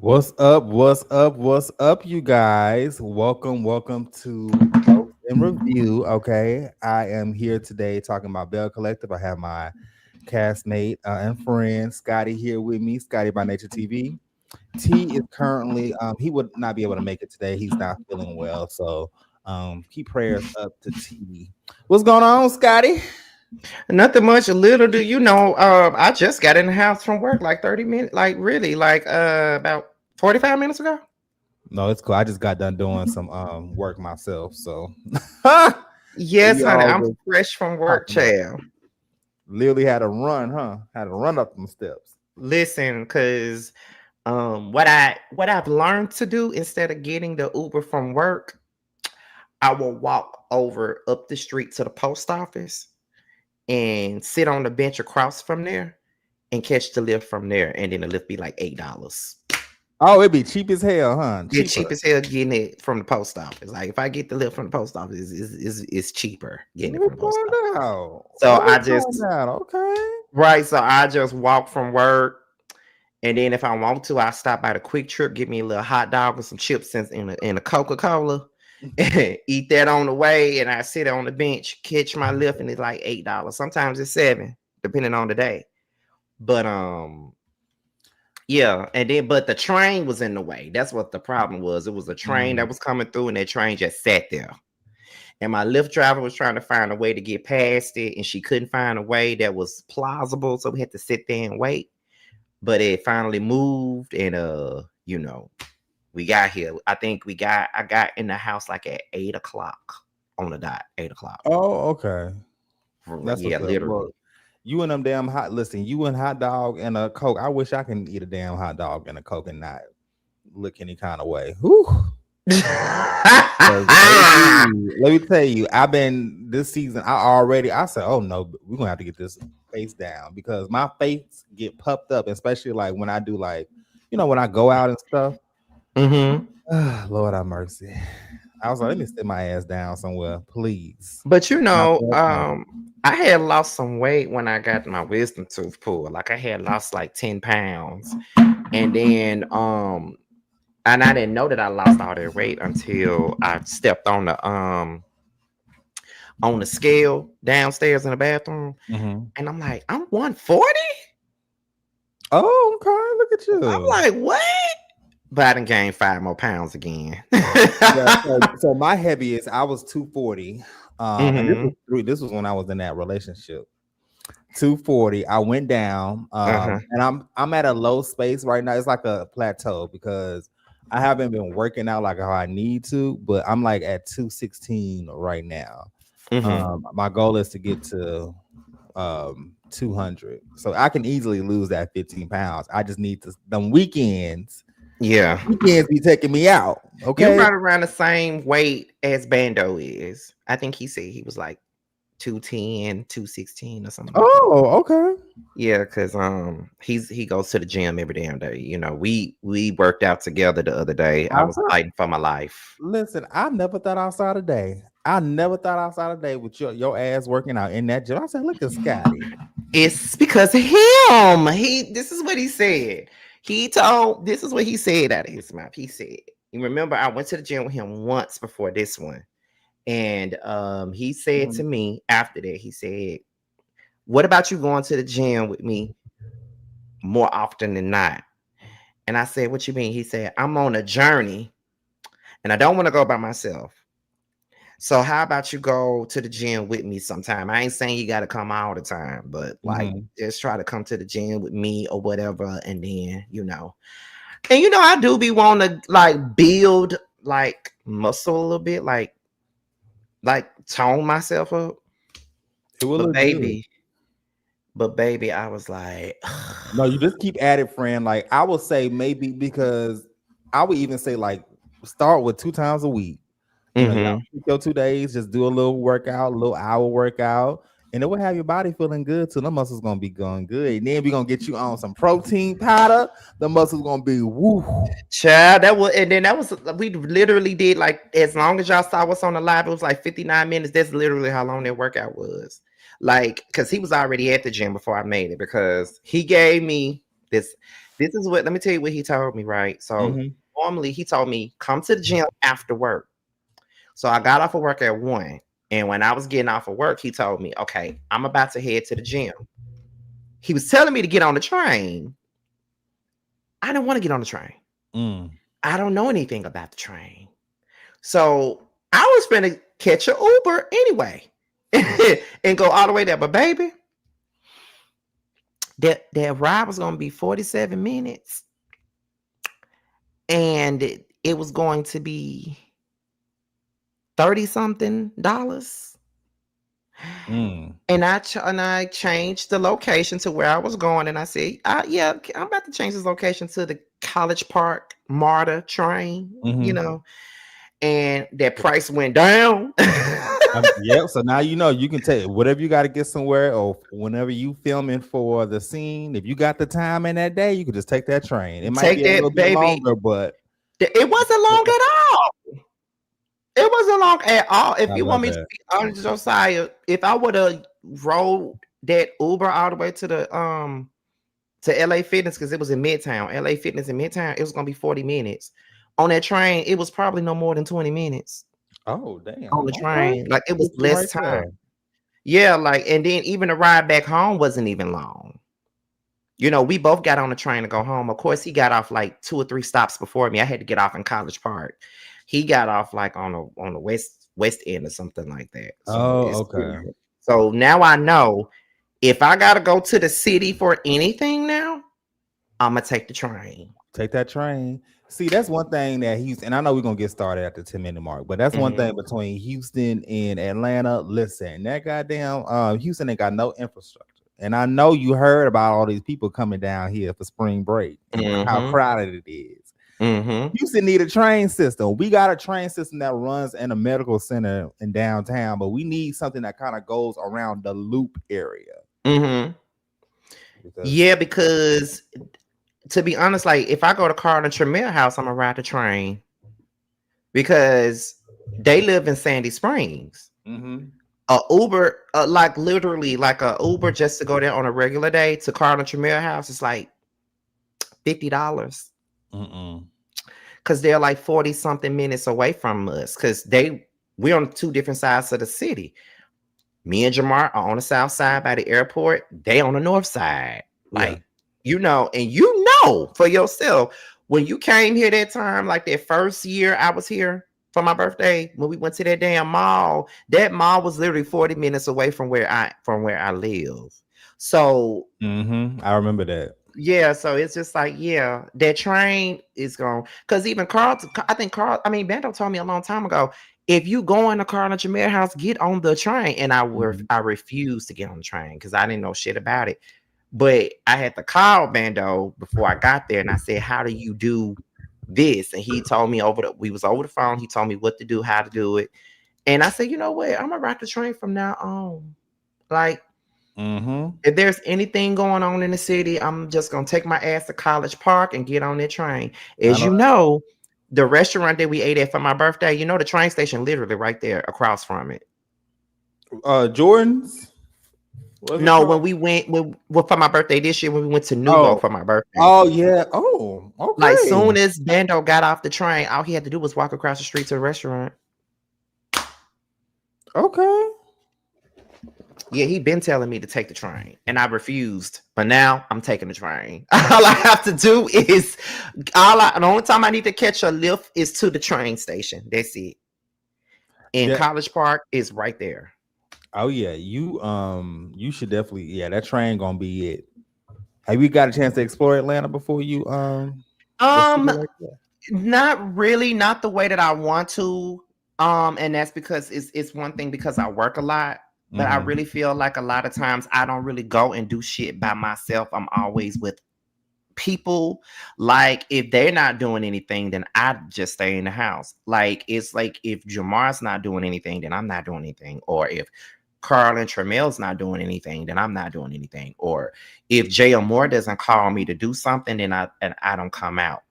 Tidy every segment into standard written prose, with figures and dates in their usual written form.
What's up? What's up? What's up, you guys? Welcome to Notes in Review. Okay, I am here today talking about Bell Collective. I have my castmate and friend Scotty here with me. Scotty by Nature TV. T is currently he would not be able to make it today. He's not feeling well, so keep prayers up to T. What's going on, Scotty? Nothing much. Little do you know, I just got in the house from work like 30 minutes, like really, like about 45 minutes ago. No, it's cool. I just got done doing some work myself, so Yes, we honey, all I'm just fresh from work, popping up. child. Literally had to run, huh? Had to run up them steps. Listen, because what I've learned to do instead of getting the Uber from work, I will walk over up the street to the post office and sit on the bench across from there and catch the lift from there, and then the lift be like $8. Oh, it'd be cheap as hell, huh? They're cheap Cheaper. as hell getting it from the post office. Like if I get the lift from the post office, it's cheaper getting Let it me from the post office. find out. So Let me I find just out. Okay. so I just walk from work, and then if I want to, I stop by the Quick Trip, get me a little hot dog with some chips and a Coca-Cola, eat that on the way, and I sit on the bench, catch my lift, and it's like $8. Sometimes it's $7, depending on the day. But yeah, and then but the train was in the way. That's what the problem was. It was a train that was coming through, and that train just sat there. And my Lyft driver was trying to find a way to get past it, and she couldn't find a way that was plausible, so we had to sit there and wait. But it finally moved, and we got here. I got in the house like at 8 o'clock on the dot. 8 o'clock. Oh, okay. That's Yeah, what's up. Well, literally. you and them damn hot. Listen, you and hot dog and a Coke. I wish I can eat a damn hot dog and a Coke and not look any kind of way. Whew. 'Cause, baby, let me tell you, I've been this season. I said, oh no, we're gonna have to get this face down because my face get puffed up, especially like when I do like, when I go out and stuff. hmm Lord have mercy. I was like, let me sit my ass down somewhere, please. But And I felt like, I had lost some weight when I got my wisdom tooth pulled. Like I had lost like 10 pounds. And then and I didn't know that I lost all that weight until I stepped on the scale downstairs in the bathroom. mhm. And I'm like, I'm 140? Oh, okay, look at I'm you. like, what? But I done gained 5 more pounds again. Yeah, so my heaviest, I was 240. And hmm this was when I was in that relationship. 240. I went down. Uh-huh. And I'm at a low space right now. It's like a plateau because I haven't been working out like how I need to, but I'm like at 216 right now. hmm My goal is to get to 200. So I can easily lose that 15 pounds. I just need to them weekends. Yeah. Weekends be taking me out. You're Okay. right around the same weight as Bando is. I think he said he was like 210, 216 or something like that. Oh, okay. Yeah, because he goes to the gym every damn day. We worked out together the other day. I I was thought, fighting for my life. listen, I never thought outside a day. I never thought outside a day with your ass working out in that gym. I said, look at Scotty. It's because of him. This is what he said. This is what he said out of his mouth. He said, you remember I went to the gym with him once before this one. And he said to Mhm. me after that, he said, what about you going to the gym with me more often than not? And I said, what you mean? He said, I'm on a journey and I don't want to go by myself. So how about you go to the gym with me sometime? I ain't saying you got to come all the time, but like Mhm. just try to come to the gym with me or whatever. And then, I do be wanting to like build like muscle a little bit, like tone myself up. It will But look good. baby, but baby, I was like, No, you just keep at it, friend. Like I would say maybe because I would even say like start with 2 times a week. Y'all mm-hmm. pick your 2 days, just do a little workout, a little hour workout, and it will have your body feeling good too. The muscles gonna be going good. And then we're gonna get you on some protein powder. The muscles gonna be woo. Child, that was we literally did like as long as y'all saw us on the live, it was like 59 minutes. That's literally how long that workout was. Like, because he was already at the gym before I made it because he gave me this. This is what, let me tell you what he told me, right? So Mhm. normally he told me, come to the gym after work. So I got off of work at 1. And when I was getting off of work, he told me, okay, I'm about to head to the gym. He was telling me to get on the train. I didn't want to get on the train. Mm. I don't know anything about the train. So I was finna catch an Uber anyway and go all the way there. But baby, that ride was gonna be 47 minutes. And it was going to be 30 something dollars. Mm. And I changed the location to where I was going, and I said, "Yeah, I'm about to change this location to the College Park MARTA train, you Mhm. know." And that price went down. Yep. So now you know you can take whatever you got to get somewhere, or whenever you filming for the scene. If you got the time in that day, you can just take that train. It might be Take a little that, bit baby. longer, but It wasn't take long that. at all. It wasn't long at all. If I you love want me to that. be honest, Josiah, if I would have rode that Uber all the way to LA Fitness, because it was in Midtown, LA Fitness in Midtown, it was gonna be 40 minutes. On that train, it was probably no more than 20 minutes Oh damn. on the Okay. train. Like it was Get you less right time. there. Yeah, like, and then even the ride back home wasn't even long. We both got on the train to go home. Of course, he got off like 2 or 3 stops before me. I had to get off in College Park. He got off like on the west end or something like that. So Oh, it's okay. so now I know if I gotta go to the city for anything now, I'm gonna take the train. Take that train. See, that's one thing that Houston, and I know we're gonna get started at the 10-minute mark, but that's one Mhm. thing between Houston and Atlanta. Listen, that goddamn Houston ain't got no infrastructure. And I know you heard about all these people coming down here for spring break and how Mhm. crowded it is. Mhm. Houston need a train system. We got a train system that runs in a medical center in downtown, but we need something that kind of goes around the loop area. Mhm. Because Yeah, because to be honest, like if I go to Carl and Tramiel house, I'm gonna ride the train because they live in Sandy Springs. mm-hmm. A Uber, like literally, like a Uber just to go there on a regular day to Carl and Tramiel house is like $50 Mm-mm. because they're like 40 something minutes away from us because we're on 2 different sides of the city. Me and Jamar are on the south side by the airport. They on the north side. Yeah. Like, and for yourself, when you came here that time, like that first year I was here for my birthday, when we went to that mall was literally 40 minutes away from where I live. So Mm-hmm. I remember that. yeah, so it's just like, yeah, that train is gone. Because even Bando told me a long time ago, if you go in the Carl and Jameer house, get on the train. And Mhm. I refused to get on the train because I didn't know shit about it. But I had to call Bando before I got there, and I said, "How do you do this?" And he told me we was over the phone. He told me what to do, how to do it, and I said, "You know what? I'm gonna ride the train from now on." Like, Mhm. if there's anything going on in the city, I'm just gonna take my ass to College Park and get on that train. I As know. you know, the restaurant that we ate at for my birthday, the train station literally right there across from it. Jordan's. What's it No, called? when we went for my birthday this year, when we went to Nuvo Oh. for my birthday, Oh yeah. Oh. like Okay. soon as Bando got off the train, all he had to do was walk across the street to the restaurant. Okay. Yeah, he been telling me to take the train, and I refused. But now I'm taking the train. All I have to do is the only time I need to catch a lift is to the train station. That's it. And That. College Park is right there. Oh yeah. You should definitely. Yeah. That train gonna be it. Have you got a chance to explore Atlanta before you the city Um, like that? Not really, not the way that I want to. And that's because it's one thing because I work a lot, but I Mm-hmm. really feel like a lot of times I don't really go and do shit by myself. I'm always with people. Like if they're not doing anything, then I just stay in the house. Like it's like if Jamar's not doing anything, then I'm not doing anything. Or if Carl and Tramel's not doing anything, then I'm not doing anything. Or if J.L. Moore doesn't call me to do something, then I don't come out.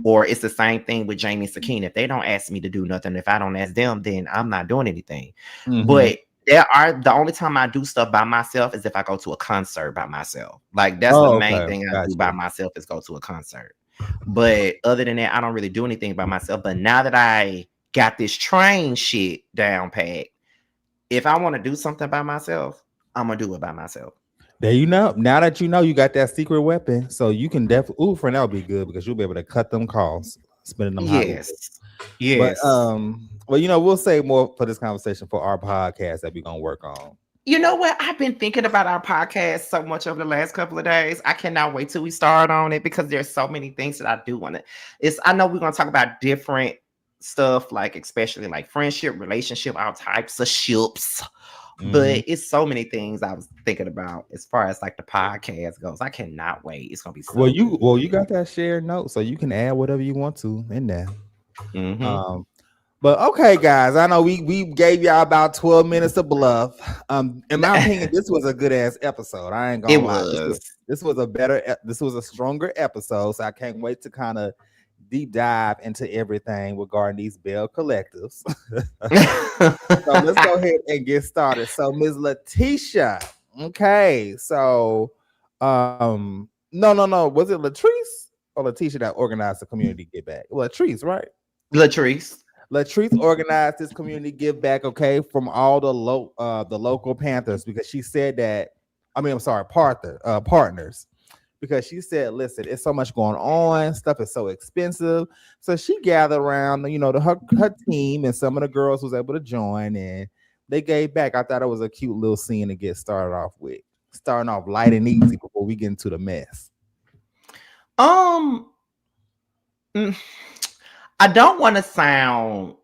Or it's the same thing with Jamie and Sakina. If they don't ask me to do nothing, if I don't ask them, then I'm not doing anything. Mm-hmm. But The only time I do stuff by myself is if I go to a concert by myself. Like that's the Oh, main okay. thing I do by Gotcha. myself is go to a concert. But other than that, I don't really do anything by myself. But now that I got this train shit down pat, if I want to do something by myself, I'm gonna do it by myself. There you know. Now that you know you got that secret weapon, so you can definitely friend, that'll be good because you'll be able to cut them costs, spending them hot Uber. Yes. But Yes. well, we'll save more for this conversation for our podcast that we're gonna work on. You know what? I've been thinking about our podcast so much over the last couple of days. I cannot wait till we start on it because there's so many things that I do want to. I know we're gonna talk about different stuff, like especially like friendship, relationship, all types of ships. Hmm. But it's so many things I was thinking about as far as like the podcast goes. I cannot wait. It's gonna be Well, so good. you got that shared note, so you can add whatever you want to in there. Mm-hmm. Um, but okay, guys, I know we gave y'all about 12 minutes of bluff. In my opinion, this was a good ass episode. I ain't It gonna lie. was. This was a this was a stronger episode. So I can't wait to kind of deep dive into everything regarding these Bell collectives. So let's go ahead and get started. So Ms. Letitia. Okay, so no. Was it Latrice or Letitia that organized the community get back? Latrice, right? Latrice. Latrice organized this community give back, okay, from all the local Panthers because she said that. I mean, I'm sorry, partners, because she said, "Listen, it's so much going on. Stuff is so expensive." So she gathered around, her team, and some of the girls was able to join, and they gave back. I thought it was a cute little scene to get started off with, starting off light and easy before we get into the mess. Um, mm, I don't want to sound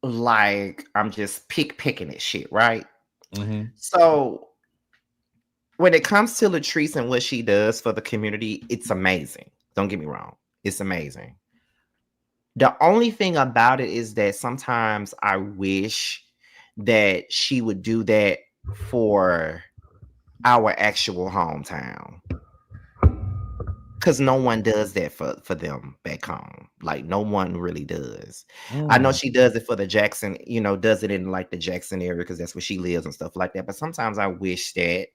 like I'm just picking at shit, right? Mm-hmm. So when it comes to Latrice and what she does for the community, it's amazing. Don't get me wrong. It's amazing. The only thing about it is that sometimes I wish that she would do that for our actual hometown. Because no one does that for them back home. Like no one really does. I know Mm. she does it for the Jackson, does it in like the Jackson area because that's where she lives and stuff like that. But sometimes I wish that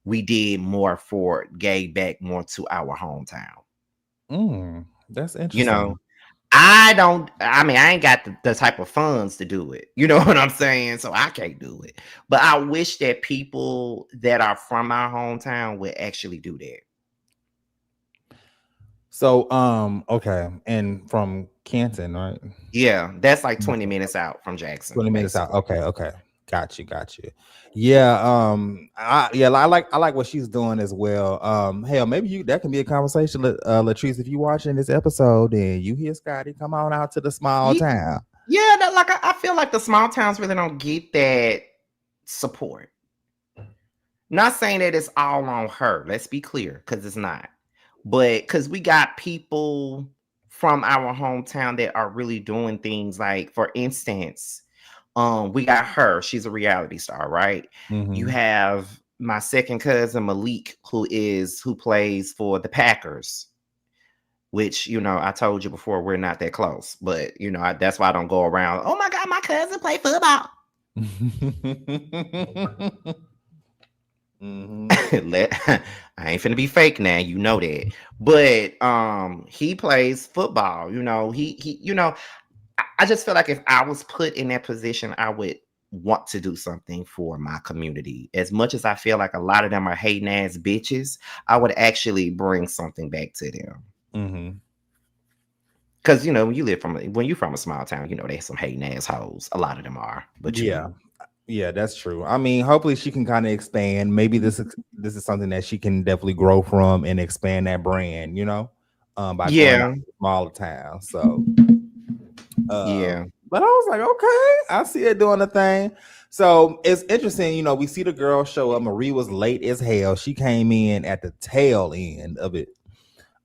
we did more for gave back more to our hometown. Mm. That's You know, interesting. I mean, I ain't got the type of funds to do it. You know what I'm saying? So I can't do it. But I wish that people that are from our hometown would actually do that. So, okay, and from Canton, right? Yeah, that's like 20 Okay. minutes out from Jackson, 20 minutes out. basically. Okay. Got you. Yeah, I like what she's doing as well. Hell, maybe that can be a conversation, Latrice, if you watching this episode and you hear Scotty, come on out to the small Ye- town. Yeah, like I feel like the small towns really don't get that support. Not saying that it's all on her. Let's be clear, because it's not. But because we got people from our hometown that are really doing things like, for instance, we got her. She's a reality star, right? You Mm-hmm. have my second cousin Malik, who plays for the Packers, which I told you before we're not that close, but that's why I don't go around. Oh my god, my cousin play football. Mm-hmm. I ain't finna be fake now, you know that. But he plays football. I just feel like if I was put in that position, I would want to do something for my community. As much as I feel like a lot of them are hating ass bitches, I would actually bring something back to them. Mm-hmm. Because when you're from a small town, they have some hating assholes. A lot of them are, but Yeah. Yeah, that's true. I mean, hopefully she can kind of expand. Maybe this is something that she can definitely grow from and expand that brand, by going out yeah, to smaller towns. So, yeah. but I was like, okay, I see her doing the thing. So it's interesting, we see the girl show up. Marie was late as hell. She came in at the tail end of it.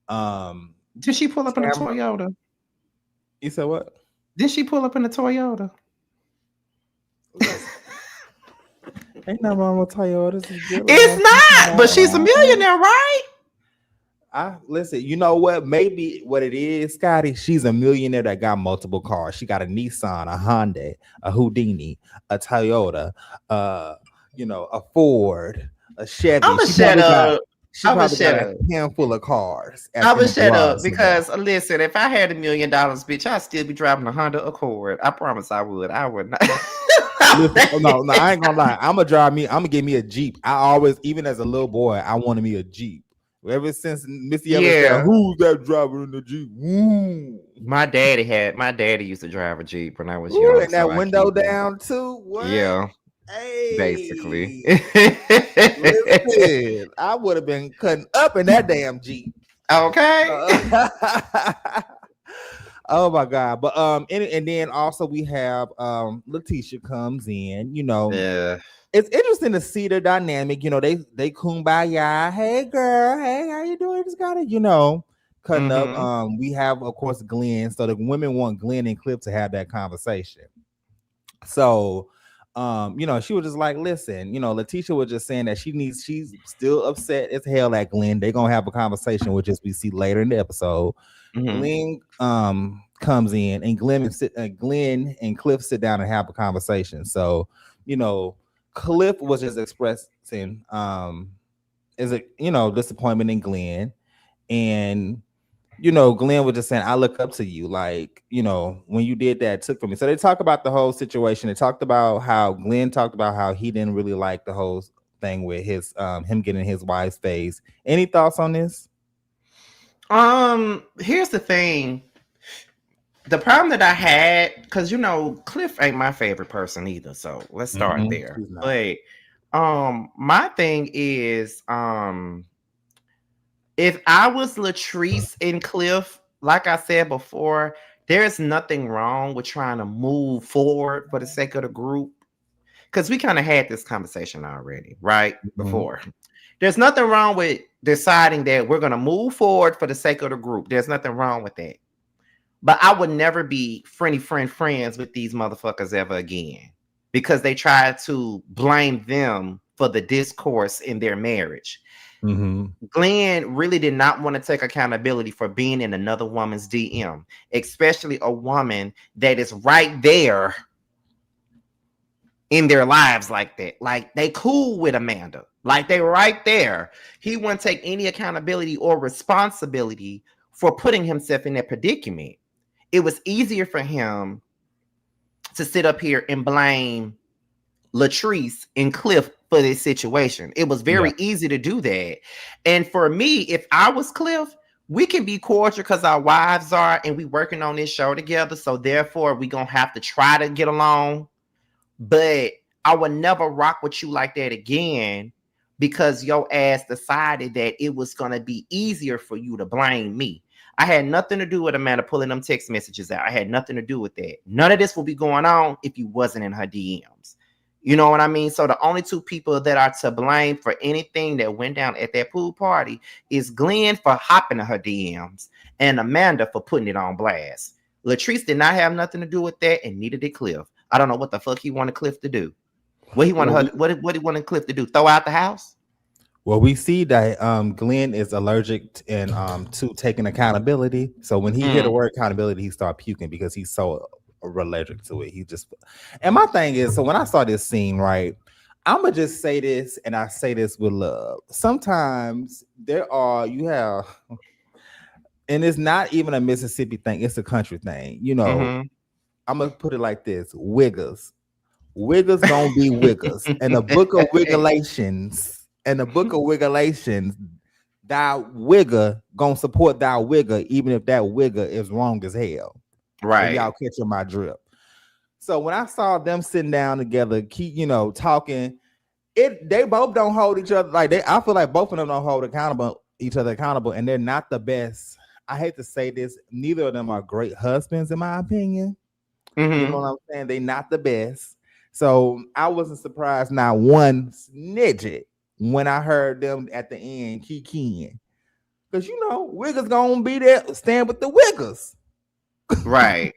Um, Did she pull up in a Tamra, Toyota? you said what? Did she pull up in a Toyota? Ain't nothing wrong with Toyota. This is good. It's not, but she's a millionaire, right? I listen, you know what? Maybe what it is, Scotty, she's a millionaire that got multiple cars. She got a Nissan, a Honda, a Houdini, a Toyota, uh, a Ford, a Chevy. I'ma shut up. She I'ma probably got shut a up. handful of cars I'ma in the shut garage up somewhere. because listen, if I had $1 million, bitch, I'd still be driving a Honda Accord. I promise I would. I would not. Listen, oh, no, no, I ain't gonna lie. I'm gonna get me a Jeep. I always, even as a little boy, I wanted me a Jeep. Ever since Missy Evans said, Yeah. "Who's that driver in the Jeep?" Ooh. My daddy used to drive a Jeep when I was Ooh, young, and so that I window keep one. down too. What? Yeah, basically. Hey, listen, I would have been cutting up in that damn Jeep. Okay. Uh, oh my god! But and then also we have Letitia comes in. Yeah. It's interesting to see the dynamic. They kumbaya. Hey girl, hey, how you doing? Just got it. Cutting up. Mm-hmm. We have of course Glenn. So the women want Glenn and Cliff to have that conversation. So, she was just like, listen, Letitia was just saying that she's still upset as hell at Glenn. They're gonna have a conversation, which as we see later in the episode. Mm-hmm. Glenn comes in and Glenn and Cliff sit down and have a conversation. So, you know, Cliff was just expressing is a disappointment in Glenn. And Glenn was just saying, I look up to you. Like, when you did that, it took from me. So they talk about the whole situation. They talked about how Glenn talked about how he didn't really like the whole thing with his him getting his wife's face. Any thoughts on this? Here's the thing. The problem that I had, because Cliff ain't my favorite person either. So let's start there. He's not. But my thing is, if I was Latrice and Cliff, like I said before, there's nothing wrong with trying to move forward for the sake of the group. Because we kind of had this conversation already, right? Mhm. Before. There's nothing wrong with deciding that we're going to move forward for the sake of the group. There's nothing wrong with that. But I would never be friends with these motherfuckers ever again because they tried to blame them for the discourse in their marriage. Mhm. Glenn really did not want to take accountability for being in another woman's DM, especially a woman that is right there in their lives like that. Like they cool with Amanda. Like they right there. He wouldn't take any accountability or responsibility for putting himself in that predicament. It was easier for him to sit up here and blame Latrice and Cliff for this situation. It was Yeah. very easy to do that. And for me, if I was Cliff, we can be cordial because our wives are, and we working on this show together. So therefore, we gonna have to try to get along. But I would never rock with you like that again because your ass decided that it was gonna be easier for you to blame me. I had nothing to do with Amanda pulling them text messages out. I had nothing to do with that. None of this will be going on if you wasn't in her DMs. You know what I mean? So the only two people that are to blame for anything that went down at that pool party is Glenn for hopping to her DMs and Amanda for putting it on blast. Latrice did not have nothing to do with that, and neither did Cliff. I don't know what the fuck he wanted Cliff to do. What he wanted Well, her. we What he wanted Cliff to do? Throw out the house? well we see that Glenn is allergic and to taking accountability. So when he hear the Mm, word accountability, he start puking because he's so allergic to it. He just and my thing is, so when I saw this scene, right, I'm gonna just say this, and I say this with love. Sometimes you have, and it's not even a Mississippi thing; it's a country thing. mm-hmm. I'm gonna put it like this: Wiggers, Wiggers gonna be Wiggers, and the book of Wiggulations, thou Wigger gonna support thou Wigger, even if that Wigger is wrong as hell. If Right. y'all catching my drip. So when I saw them sitting down together, keep talking, they both don't hold each other like they. I feel like both of them don't hold each other accountable, and they're not the best. I hate to say this, neither of them are great husbands, in my opinion. You know Mm-hmm. what I'm saying? They not the best. So I wasn't surprised not one snidget when I heard them at the end kikiing. Because Wiggers gonna be there, stand with the Wiggers. Right.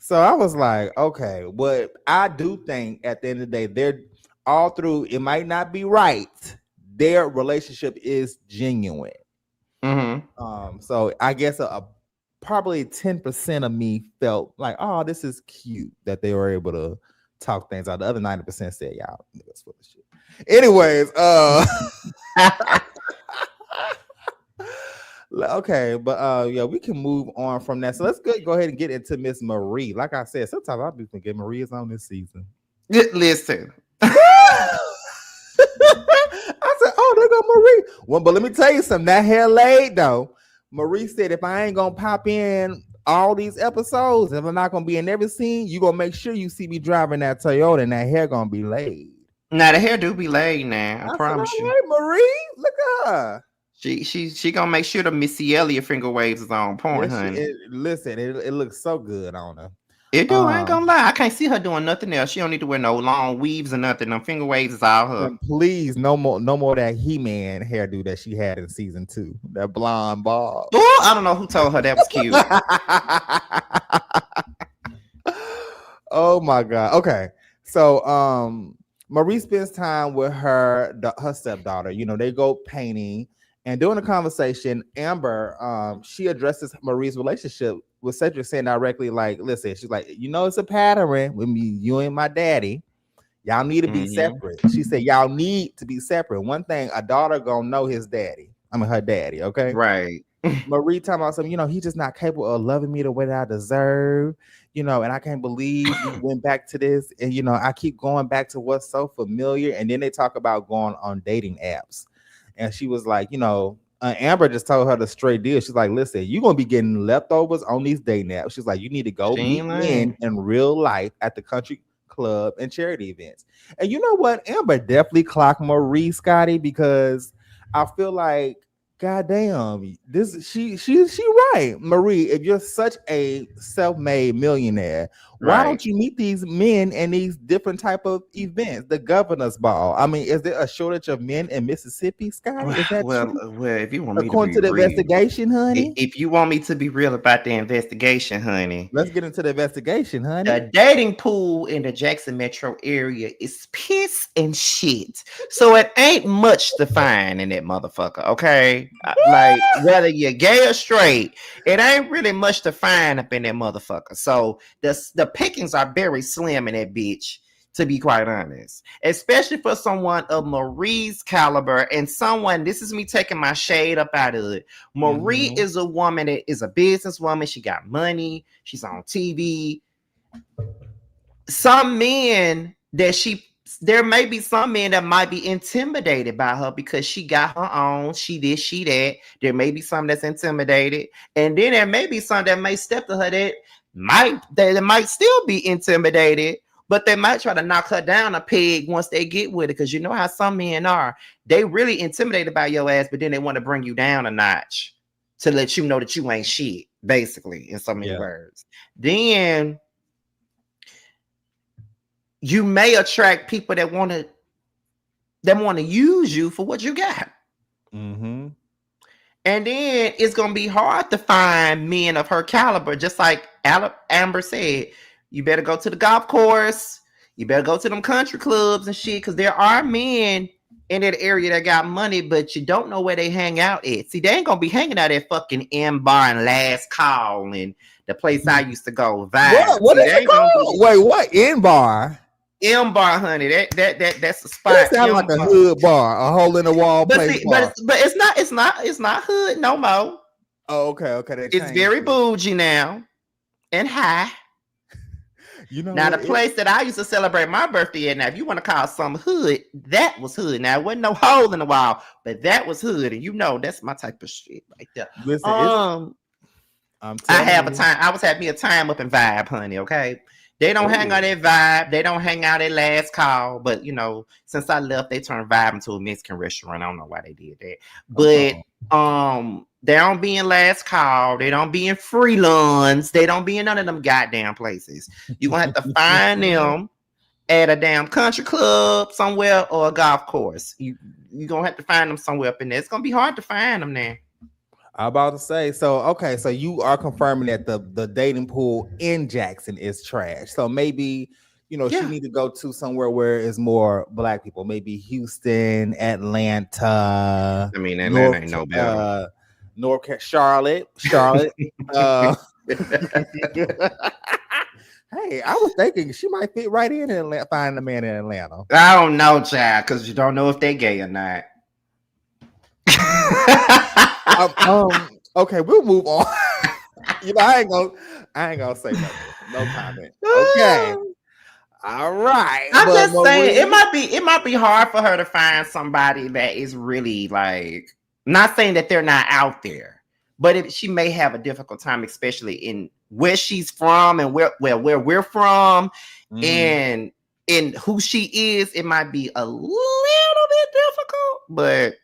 So I was like, okay, but I do think at the end of the day, they're all through. It might not be right. their relationship is genuine. Mm-hmm. So I guess probably 10% of me felt like, oh, this is cute that they were able to talk things out. The other 90% said, y'all niggas full of shit. Anyways, okay, but yeah, we can move on from that. So let's go ahead and get into Miss Marie. Like I said, sometimes I be thinking Marie is on this season. Listen. I said, "Oh, there go Marie." Well, but let me tell you something. That hair laid though. Marie said, "If I ain't gonna pop in all these episodes, if I'm not gonna be in every scene, you gonna make sure you see me driving that Toyota, and that hair gonna be laid." Now the hair do be laid now, I I said, promise "All you. right, Marie, look at her." She gonna make sure the Missy Elliott finger waves is on point, Yes, honey. listen, it looks so good on her. It do. I ain't Um, gonna lie. I can't see her doing nothing else. She don't need to wear no long weaves or nothing. Them finger waves is all her. and please, no more of that He-Man hairdo that she had in season 2, that blonde bob. Oh, I don't know who told her that was cute. Oh my god. Okay. So Marie spends time with her stepdaughter. You know, they go painting, and during the conversation, Amber she addresses Marie's relationship with Cedric, saying directly, like, listen, she's like, it's a pattern with me, you and my daddy. Y'all need to be Mm-hmm. separate. She said, y'all need to be separate. One thing, a daughter gonna know his daddy. I mean her daddy, okay? Right. Marie talking about something, he's just not capable of loving me the way that I deserve, and I can't believe we went back to this. And, I keep going back to what's so familiar. And then they talk about going on dating apps. And she was like, Amber just told her the straight deal. She's like, listen, you're going to be getting leftovers on these dating apps. She's like, you need to go She meet ain't men lying. in real life at the country club and charity events. And you know what? Amber definitely clocked Marie, Scotty, because I feel like, God damn, this she right, Marie. If you're such a self-made millionaire, why Right. don't you meet these men in these different type of events? The governor's ball. I mean, is there a shortage of men in Mississippi, Scotty? Is that Well, true? if you want me to According be to the real, investigation, honey. if you want me to be real about the investigation, honey, Let's get into the investigation, honey. the dating pool in the Jackson metro area is piss and shit. So it ain't much to find in that motherfucker, okay? Like, whether you're gay or straight, it ain't really much to find up in that motherfucker. So the pickings are very slim in that bitch, to be quite honest. Especially for someone of Marie's caliber and someone, this is me taking my shade up out of it. Marie Mm-hmm. is a woman that is a businesswoman. She got money. She's on TV. Some men that there may be some men that might be intimidated by her because she got her own, she this, she that. There may be some that's intimidated, and then there may be some that may step to her that might still be intimidated, but they might try to knock her down a peg once they get with it, because you know how some men are. They really intimidated by your ass, but then they want to bring you down a notch to let you know that you ain't shit, basically, in so many Yeah. words. Then you may attract people that want to use you for what you got. Mm-hmm. And then it's gonna be hard to find men of her caliber, just like Amber said. You better go to the golf course, you better go to them country clubs and shit, because there are men in that area that got money, but you don't know where they hang out at. See, they ain't gonna be hanging out at fucking M Bar and Last Call and the place I used to go, Vibe. What See, is they it ain't gonna called? be Wait, what? In bar? M Bar, honey. That's a It spot. sounds like M a Bar. hood bar, a hole in the wall But place see, but bar. it's not hood no more. Oh, okay, okay. They It's changed very it. bougie now and high. You know Now the what? place that I used to celebrate my birthday at, now if you want to call some hood, that was hood. Now it wasn't no hole in the wall, but that was hood, and you know that's my type of shit right there. Listen, Um, I'm I telling have a you. time. I was having me a time up in Vibe, honey. Okay, they don't hang out Oh, at Vibe. They don't hang out at Last Call. But you know, since I left, they turned Vibe into a Mexican restaurant. I don't know why they did that. But oh. they don't be in Last Call. They don't be in Freelands. They don't be in none of them goddamn places. You gonna have to find them at a damn country club somewhere or a golf course. You gonna have to find them somewhere up in there. It's gonna be hard to find them there. I'm about to say, so okay, so you are confirming that the dating pool in Jackson is trash. So maybe she Yeah. need to go to somewhere where it's more black people, maybe Houston, Atlanta, I mean, Atlanta North, ain't no better. Charlotte. Uh, hey, I was thinking she might fit right in Atlanta, find a man in Atlanta. I don't know, child, because you don't know if they gay or not. Okay, we'll move on. I ain't gonna say nothing. No comment. Okay. All right. I'm But just saying Marie. it might be hard for her to find somebody that is really like, not saying that they're not out there, but she may have a difficult time, especially in where she's from and where we're from, Mhm. and in who she is. It might be a little bit difficult, but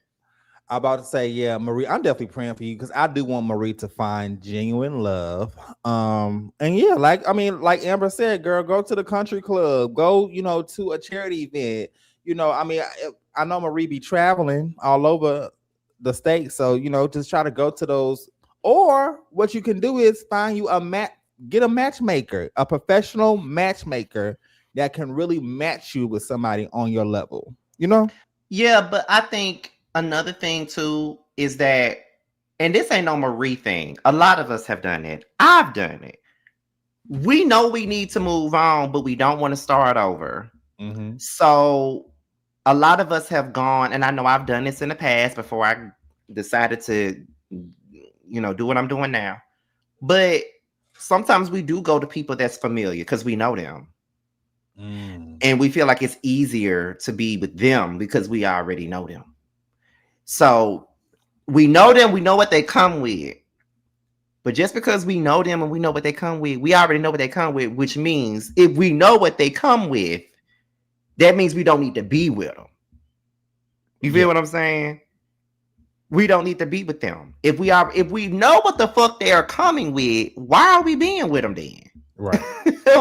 I'm about to say, yeah, Marie, I'm definitely praying for you because I do want Marie to find genuine love. And yeah, like I mean, like Amber said, girl, go to the country club, go, to a charity event. I mean, I know Marie be traveling all over the state, so just try to go to those. Or what you can do is find you get a matchmaker, a professional matchmaker that can really match you with somebody on your level. yeah, but I think another thing too is that, and this ain't no Marie thing. A lot of us have done it. I've done it. We know we need to move on, but we don't want to start over. Mm-hmm. So a lot of us have gone, and I know I've done this in the past before I decided to, do what I'm doing now. But sometimes we do go to people that's familiar because we know them. Mm. And we feel like it's easier to be with them because we already know them. So we know them, we know what they come with. But just because we know them and we know what they come with, we already know what they come with, which means if we know what they come with, that means we don't need to be with them. You Yeah. feel what I'm saying? We don't need to be with them. If we know what the fuck they are coming with, why are we being with them then? Right.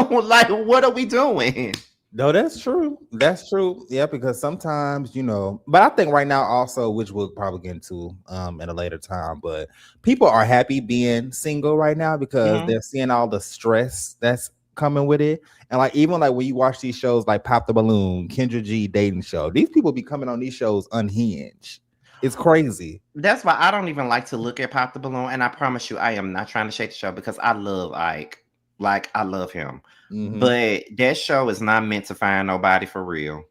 Like, what are we doing? No, that's true. That's true. Yeah, because sometimes, but I think right now also, which we'll probably get into in a later time, but people are happy being single right now because Mm-hmm. they're seeing all the stress that's coming with it. And like even like when you watch these shows like Pop the Balloon, Kendra G dating show, these people be coming on these shows unhinged. It's crazy. That's why I don't even like to look at Pop the Balloon. And I promise you, I am not trying to shake the show because I love Ike. Like, I love him. Hmm. But that show is not meant to find nobody for real.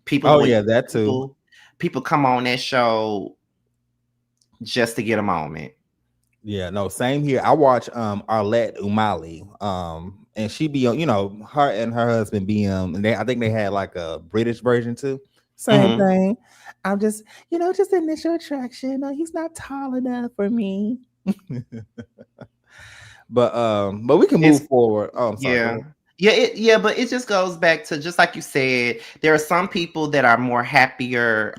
People Oh would yeah, that too. people come on that show just to get a moment. Yeah, no, same here. I watch Arlette Umali. And she be on, her and her husband be and I think they had like a British version too. Same Mm-hmm. thing. I'm just, just initial attraction. No, he's not tall enough for me. But we can It's move forward. Oh, I'm sorry, go Yeah. ahead. Yeah, but it just goes back to just like you said, there are some people that are more happier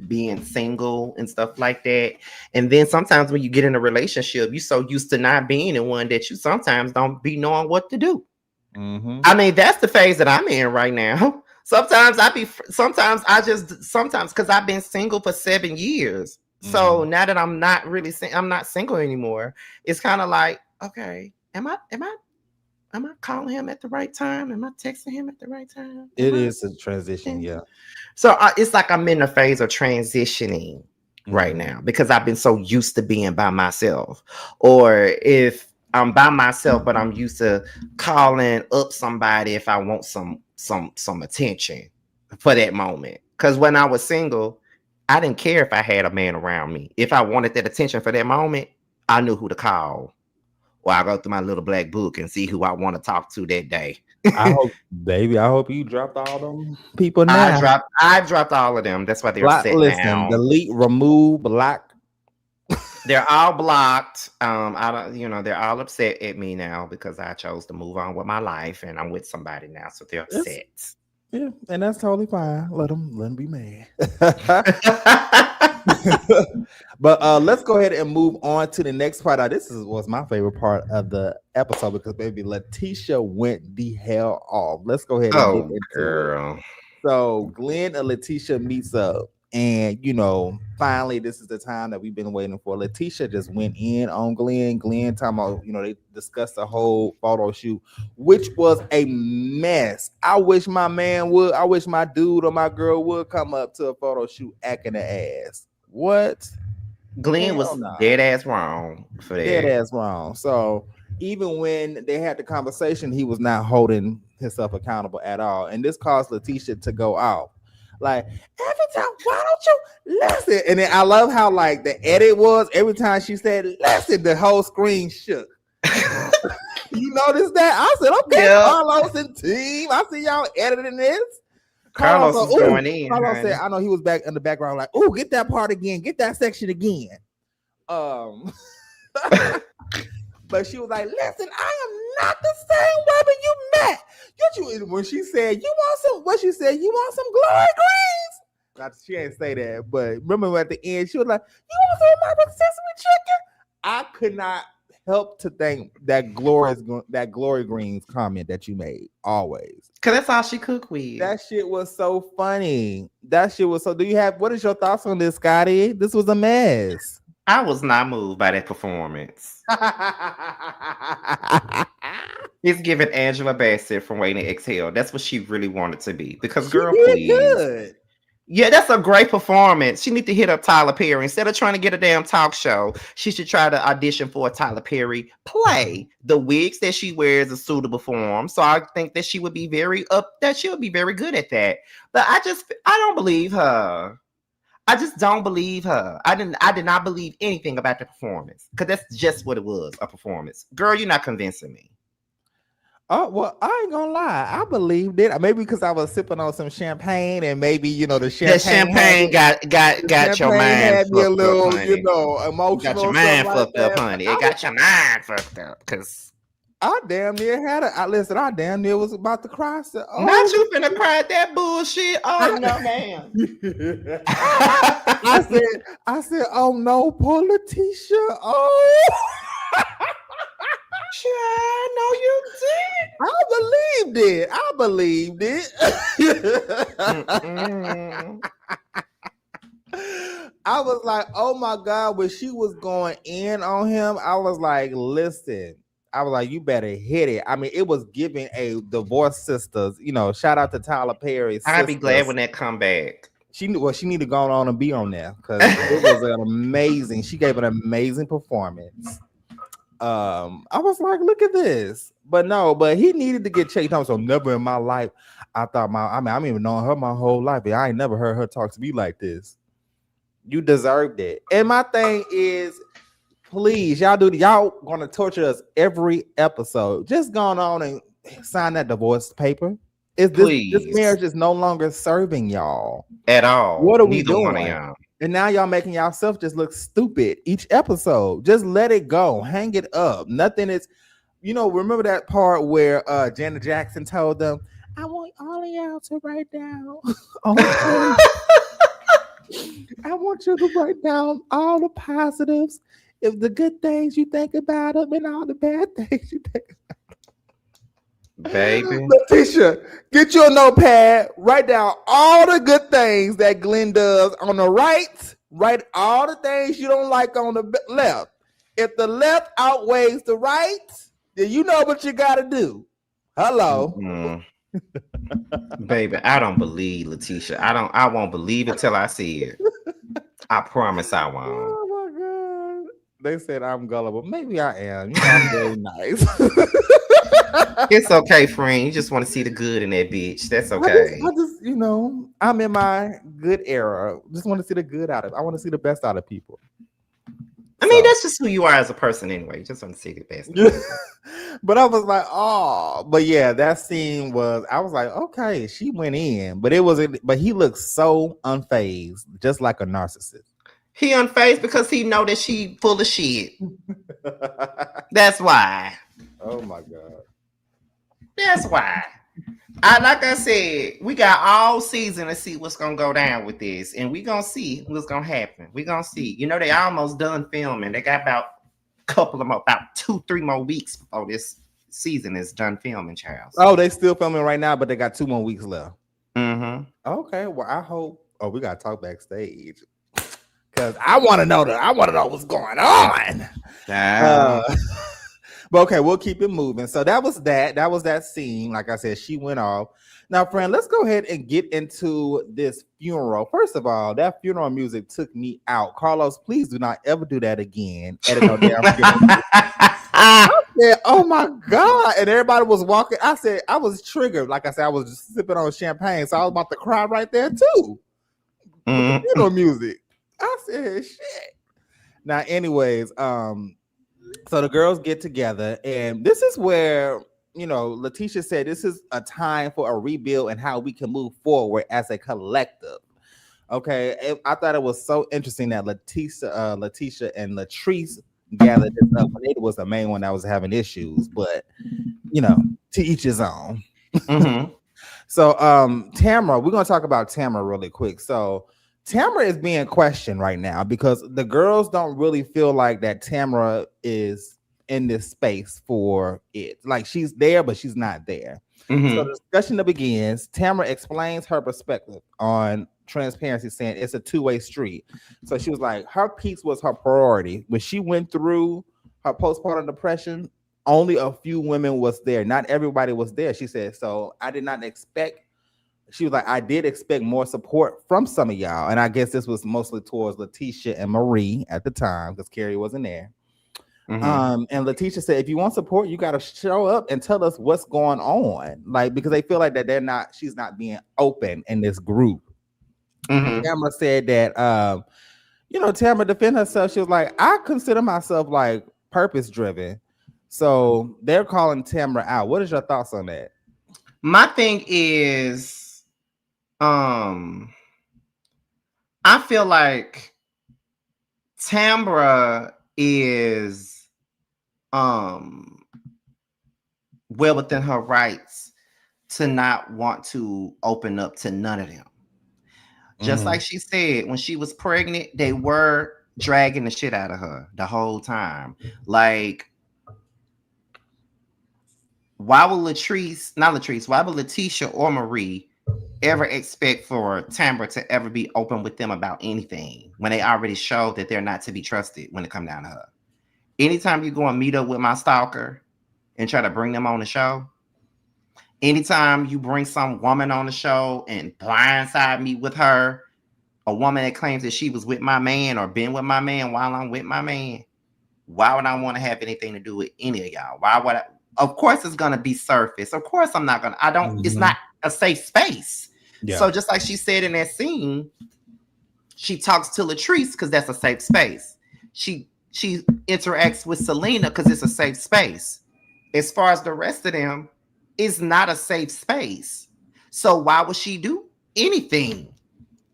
being single and stuff like that. And then sometimes when you get in a relationship, you're so used to not being in one that you sometimes don't be knowing what to do. Mm-hmm. I mean, that's the phase that I'm in right now. Sometimes because I've been single for 7 years. So Mm-hmm. now that I'm not single anymore, it's kind of like, okay, am I calling him at the right time? Am I texting him at the right time? It is a transition, And yeah. so it's like I'm in a phase of transitioning right Mm-hmm. now because I've been so used to being by myself. Or if I'm by myself, but I'm used to calling up somebody if I want some attention for that moment. Because when I was single, I didn't care if I had a man around me. If I wanted that attention for that moment, I knew who to call. Or I go through my little black book and see who I want to talk to that day. I hope, baby, I hope you dropped all them people now. I've dropped all of them. That's why they're Block, set listen, now. delete, remove, block. They're all blocked. I don't, they're all upset at me now because I chose to move on with my life and I'm with somebody now, so they're It's upset. Yeah, and that's totally fine. Let them be mad. But let's go ahead and move on to the next part. Was my favorite part of the episode because baby Letitia went the hell off. Let's go ahead and get Oh, into it. girl. So Glenn and Letitia meets up, And finally, this is the time that we've been waiting for. Letitia just went in on Glenn. Glenn talking about, they discussed the whole photo shoot, which was a mess. I wish my man would. I wish my dude or my girl would come up to a photo shoot acting the ass. What? Glenn Hell was no. dead ass wrong for Dead that. ass wrong. So even when they had the conversation, he was not holding himself accountable at all. And this caused Letitia to go out. Like, every time, why don't you listen? And then I love how like the edit was every time she said listen, the whole screen shook. You noticed that? I said, okay, Yeah. Carlos and team. I see y'all editing this. Carlos Said, was going in. Carlos Honey. said, I know he was back in the background, like, oh, get that part again, get that section again. But she was like, listen, I am not the same woman you met. When she said, you want some, what she said, you want some glory greens? She ain't say that, but remember at the end, she was like, you want some of my rotisserie chicken? I could not help to think that glory greens comment that you made always. Cause that's all she cooked with. That shit was so funny. What is your thoughts on this, Scotty? This was a mess. I was not moved by that performance. It's giving Angela Bassett from Waiting to Exhale. That's what she really wanted to be. Because girl, please. Good. Yeah, that's a great performance. She need to hit up Tyler Perry. Instead of trying to get a damn talk show, she should try to audition for a Tyler Perry play. The wigs that she wears are suitable for him. So I think that she would be very good at that. But I don't believe her. I just don't believe her. I did not believe anything about the performance. Because that's just what it was, a performance. Girl, you're not convincing me. Oh, well, I ain't gonna lie. I believed it. Maybe because I was sipping on some champagne, and maybe the champagne got your mind had me a little, emotional. Got your mind fucked up, honey. It got your mind fucked up. Cause I damn near had it. I damn near was about to cry. Not you finna cry at that bullshit. Oh no, man. I said, oh no, poor Letitia. Oh. I know you did. I believed it. I was like, oh my God, when she was going in on him, I was like, listen. I was like, you better hit it. I mean, it was giving a Divorce Sisters, shout out to Tyler Perry. I'd be glad when that come back. She need to go on and be on there because it was an amazing. She gave an amazing performance. I was like, look at this, but he needed to get checked out. So never in my life, I thought I'm even knowing her my whole life, but I ain't never heard her talk to me like this. You deserved it. And my thing is, please, y'all gonna torture us every episode. Just going on and sign that divorce paper. This marriage is no longer serving y'all at all. What are we doing? And now y'all making yourself just look stupid each episode. Just let it go. Hang it up. Nothing is, remember that part where Janet Jackson told them, I want all of y'all to write down. I want you to write down all the positives, if the good things you think about them and all the bad things you think about. Baby. Letitia, get you a notepad, write down all the good things that Glenn does on the right, write all the things you don't like on the left. If the left outweighs the right, then you know what you got to do. Hello. Mm-hmm. Baby, I don't believe Letitia. I won't believe it till I see it. I promise I won't. Oh my God. They said I'm gullible. Maybe I am. I'm very nice. It's okay, friend. You just want to see the good in that bitch. That's okay. I just I'm in my good era. Just want to see the good out of it. I want to see the best out of people. I mean, that's just who you are as a person anyway. You just want to see the best. But I was like, oh, but yeah, that scene I was like, okay, she went in, but he looked so unfazed, just like a narcissist. He unfazed because he know that she full of shit. That's why. Oh my God. That's why. Like I said, we got all season to see what's gonna go down with this, and we gonna see what's gonna happen. We gonna see. They almost done filming. They got about 2-3 more weeks before this season is done filming, Charles. Oh, they still filming right now, but they got 2 more weeks left. Mm-hmm. Okay, well, I hope. Oh, we gotta talk backstage because I want to know what's going on. Damn. Uh, but okay, we'll keep it moving. So that was that. That was that scene. Like I said, she went off. Now, friend, let's go ahead and get into this funeral. First of all, that funeral music took me out. Carlos, please do not ever do that again. Edit no damn funeral music. I said, "Oh my god!" And everybody was walking. I said, I was triggered. Like I said, I was just sipping on champagne, so I was about to cry right there too with the funeral music. I said, "Shit." Now, anyways, so the girls get together, and this is where Letitia said this is a time for a rebuild and how we can move forward as a collective. Okay, I thought it was so interesting that Letitia and Latrice gathered this up. Nada was the main one that was having issues, but to each his own. Mm-hmm. So, Tamara, we're gonna talk about Tamara really quick. So, Tamara is being questioned right now because the girls don't really feel like that Tamara is in this space for it. Like she's there, but she's not there. So Mm-hmm. the discussion that begins, Tamara explains her perspective on transparency, saying it's a two-way street. So she was like, her piece was her priority. When she went through her postpartum depression, only a few women was there. Not everybody was there. She said, so I did not expect. She was like, I did expect more support from some of y'all. And I guess this was mostly towards Letitia and Marie at the time because Carrie wasn't there. Mm-hmm. And Letitia said, if you want support, you got to show up and tell us what's going on. Like, because they feel like that she's not being open in this group. Mm-hmm. Tamara said that, Tamara defended herself. She was like, I consider myself like purpose driven. So they're calling Tamara out. What is your thoughts on that? My thing is, I feel like Tambra is well within her rights to not want to open up to none of them. Just like she said, when she was pregnant, they were dragging the shit out of her the whole time. Like, why would why would Letitia or Marie ever expect for Tambra to ever be open with them about anything when they already showed that they're not to be trusted when it come down to her? Anytime you go and meet up with my stalker and try to bring them on the show, anytime you bring some woman on the show and blindside me with her, a woman that claims that she was with my man or been with my man while I'm with my man, why would I want to have anything to do with any of y'all? Why would I? Of course it's gonna be surface. Of course I don't, it's not a safe space. Yeah. So just like she said in that scene, she talks to Latrice because that's a safe space. She interacts with Selena because it's a safe space. As far as the rest of them, it's not a safe space. So why would she do anything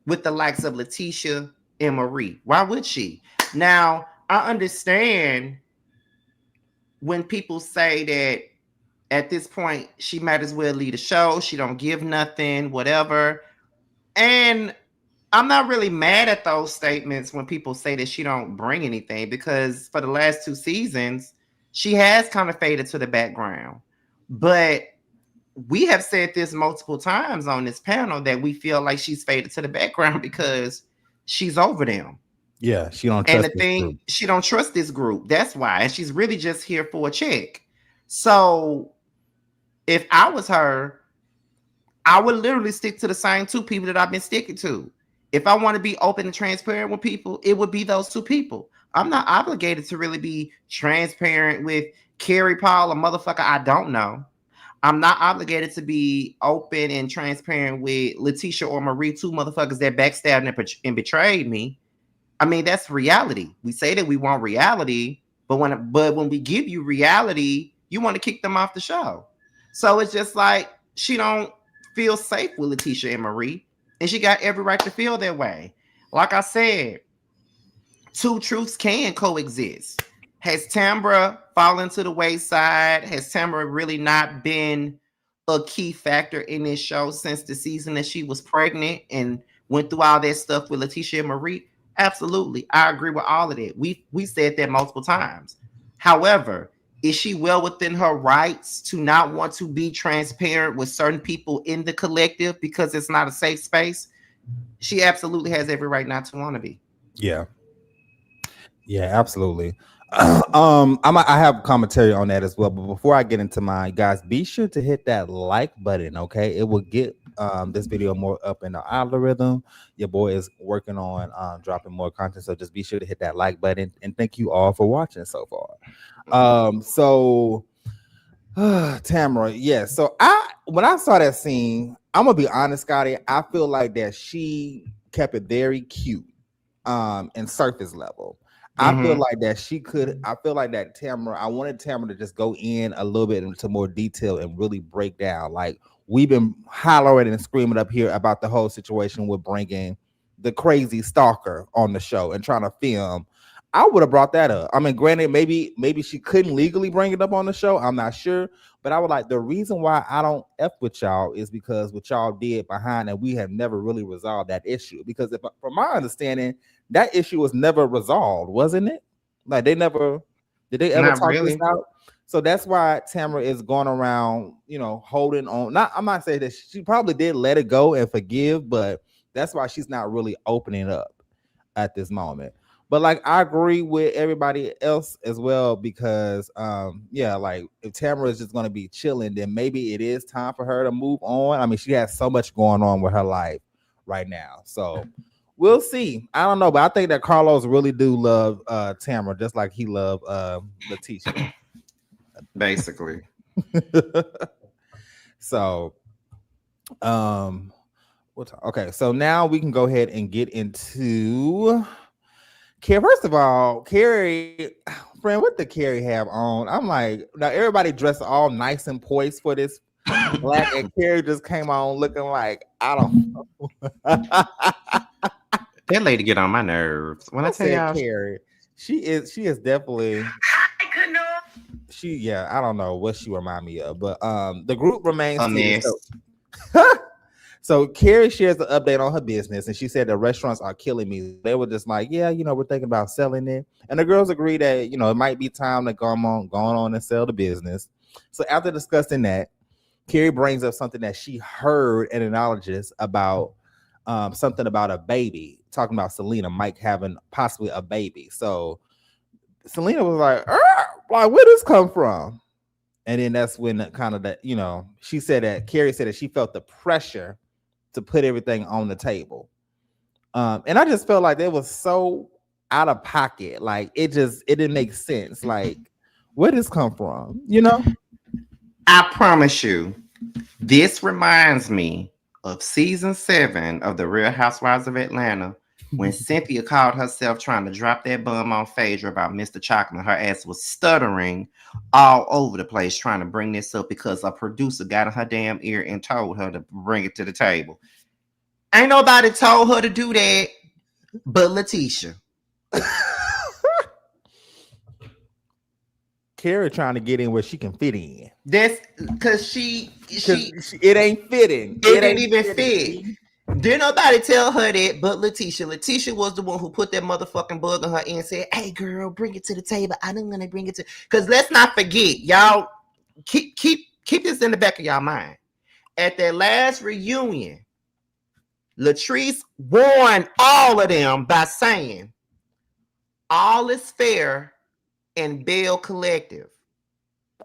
with the likes of Letitia and Marie? Why would she? Now, I understand when people say that at this point she might as well lead a show. She don't give nothing, whatever. And I'm not really mad at those statements when people say that she don't bring anything, because for the last 2 seasons, she has kind of faded to the background. But we have said this multiple times on this panel that we feel like she's faded to the background because she's over them. Yeah, she don't And trust the this thing, group. she don't trust this group. That's why. And she's really just here for a check. So if I was her, I would literally stick to the same two people that I've been sticking to. If I want to be open and transparent with people, it would be those two people. I'm not obligated to really be transparent with Carrie Paul, a motherfucker I don't know. I'm not obligated to be open and transparent with Letitia or Marie, two motherfuckers that backstabbed and betrayed me. I mean, that's reality. We say that we want reality, but when we give you reality, you want to kick them off the show. So it's just like she don't feel safe with Letitia and Marie, and she got every right to feel that way. Like I said, two truths can coexist. Has Tambra fallen to the wayside? Has Tambra really not been a key factor in this show since the season that she was pregnant and went through all that stuff with Letitia and Marie? Absolutely. I agree with all of that. We said that multiple times. However, is she well within her rights to not want to be transparent with certain people in the collective because it's not a safe space? She absolutely has every right not to want to be. Yeah, yeah, absolutely. I have commentary on that as well. But before I get into mine, guys, be sure to hit that like button. Okay, it will get this video more up in the algorithm. Your boy is working on dropping more content, so just be sure to hit that like button. And thank you all for watching so far. So Tamara, yeah. So when I saw that scene, I'm gonna be honest, Scotty. I feel like that she kept it very cute, and surface level. I feel Mm-hmm. like that she could. I feel like that Tamara. I wanted Tamara to just go in a little bit into more detail and really break down. Like we've been hollering and screaming up here about the whole situation with bringing the crazy stalker on the show and trying to film. I would have brought that up. I mean, granted, maybe she couldn't legally bring it up on the show. I'm not sure, but I would like the reason why I don't f with y'all is because what y'all did behind and we have never really resolved that issue. Because if from my understanding, that issue was never resolved, wasn't it? Like they never did they ever Not talk this really. out? So that's why Tamara is going around, holding on. Not I'm not saying that she probably did let it go and forgive, but that's why she's not really opening up at this moment. But like I agree with everybody else as well because yeah, like if Tamara is just gonna be chilling, then maybe it is time for her to move on. I mean, she has so much going on with her life right now. So we'll see. I don't know, but I think that Carlos really do love Tamara just like he loved Letitia. Basically. So um okay, so now we can go ahead and get into Carrie. First of all, Carrie, friend, what did Carrie have on? I'm like, now everybody dressed all nice and poised for this black, and Carrie just came on looking like I don't know. I That lady get on my nerves. When I tell said y'all, Carrie. She is definitely I couldn't know. she yeah, I don't know what she remind me of, but the group remains A seated. mess. So Carrie shares the update on her business, and she said the restaurants are killing me. So they were just like, yeah, we're thinking about selling it, and the girls agree that it might be time to go on and sell the business. So after discussing that, Carrie brings up something that she heard and acknowledges about something about a baby, talking about Selena, Mike having possibly a baby. So Selena was like, like where this come from? And then that's when kind of that, she said that Carrie said that she felt the pressure to put everything on the table. And I just felt like they was so out of pocket. Like it didn't make sense. Like, where this come from? I promise you, this reminds me of season 7 of The Real Housewives of Atlanta when Cynthia called herself trying to drop that bum on Phaedra about Mr. Chocolate. Her ass was stuttering all over the place trying to bring this up because a producer got in her damn ear and told her to bring it to the table. Ain't nobody told her to do that but Letitia. Carrie trying to get in where she can fit in. That's because she It ain't fitting. it It didn't ain't even fitting. fit. Didn't nobody tell her that but Letitia. Letitia was the one who put that motherfucking bug on her ear and said, "Hey girl, bring it to the table. I don't want to bring it to." Because let's not forget, y'all keep this in the back of y'all mind. At that last reunion, Latrice warned all of them by saying, "All is fair in Bell Collective.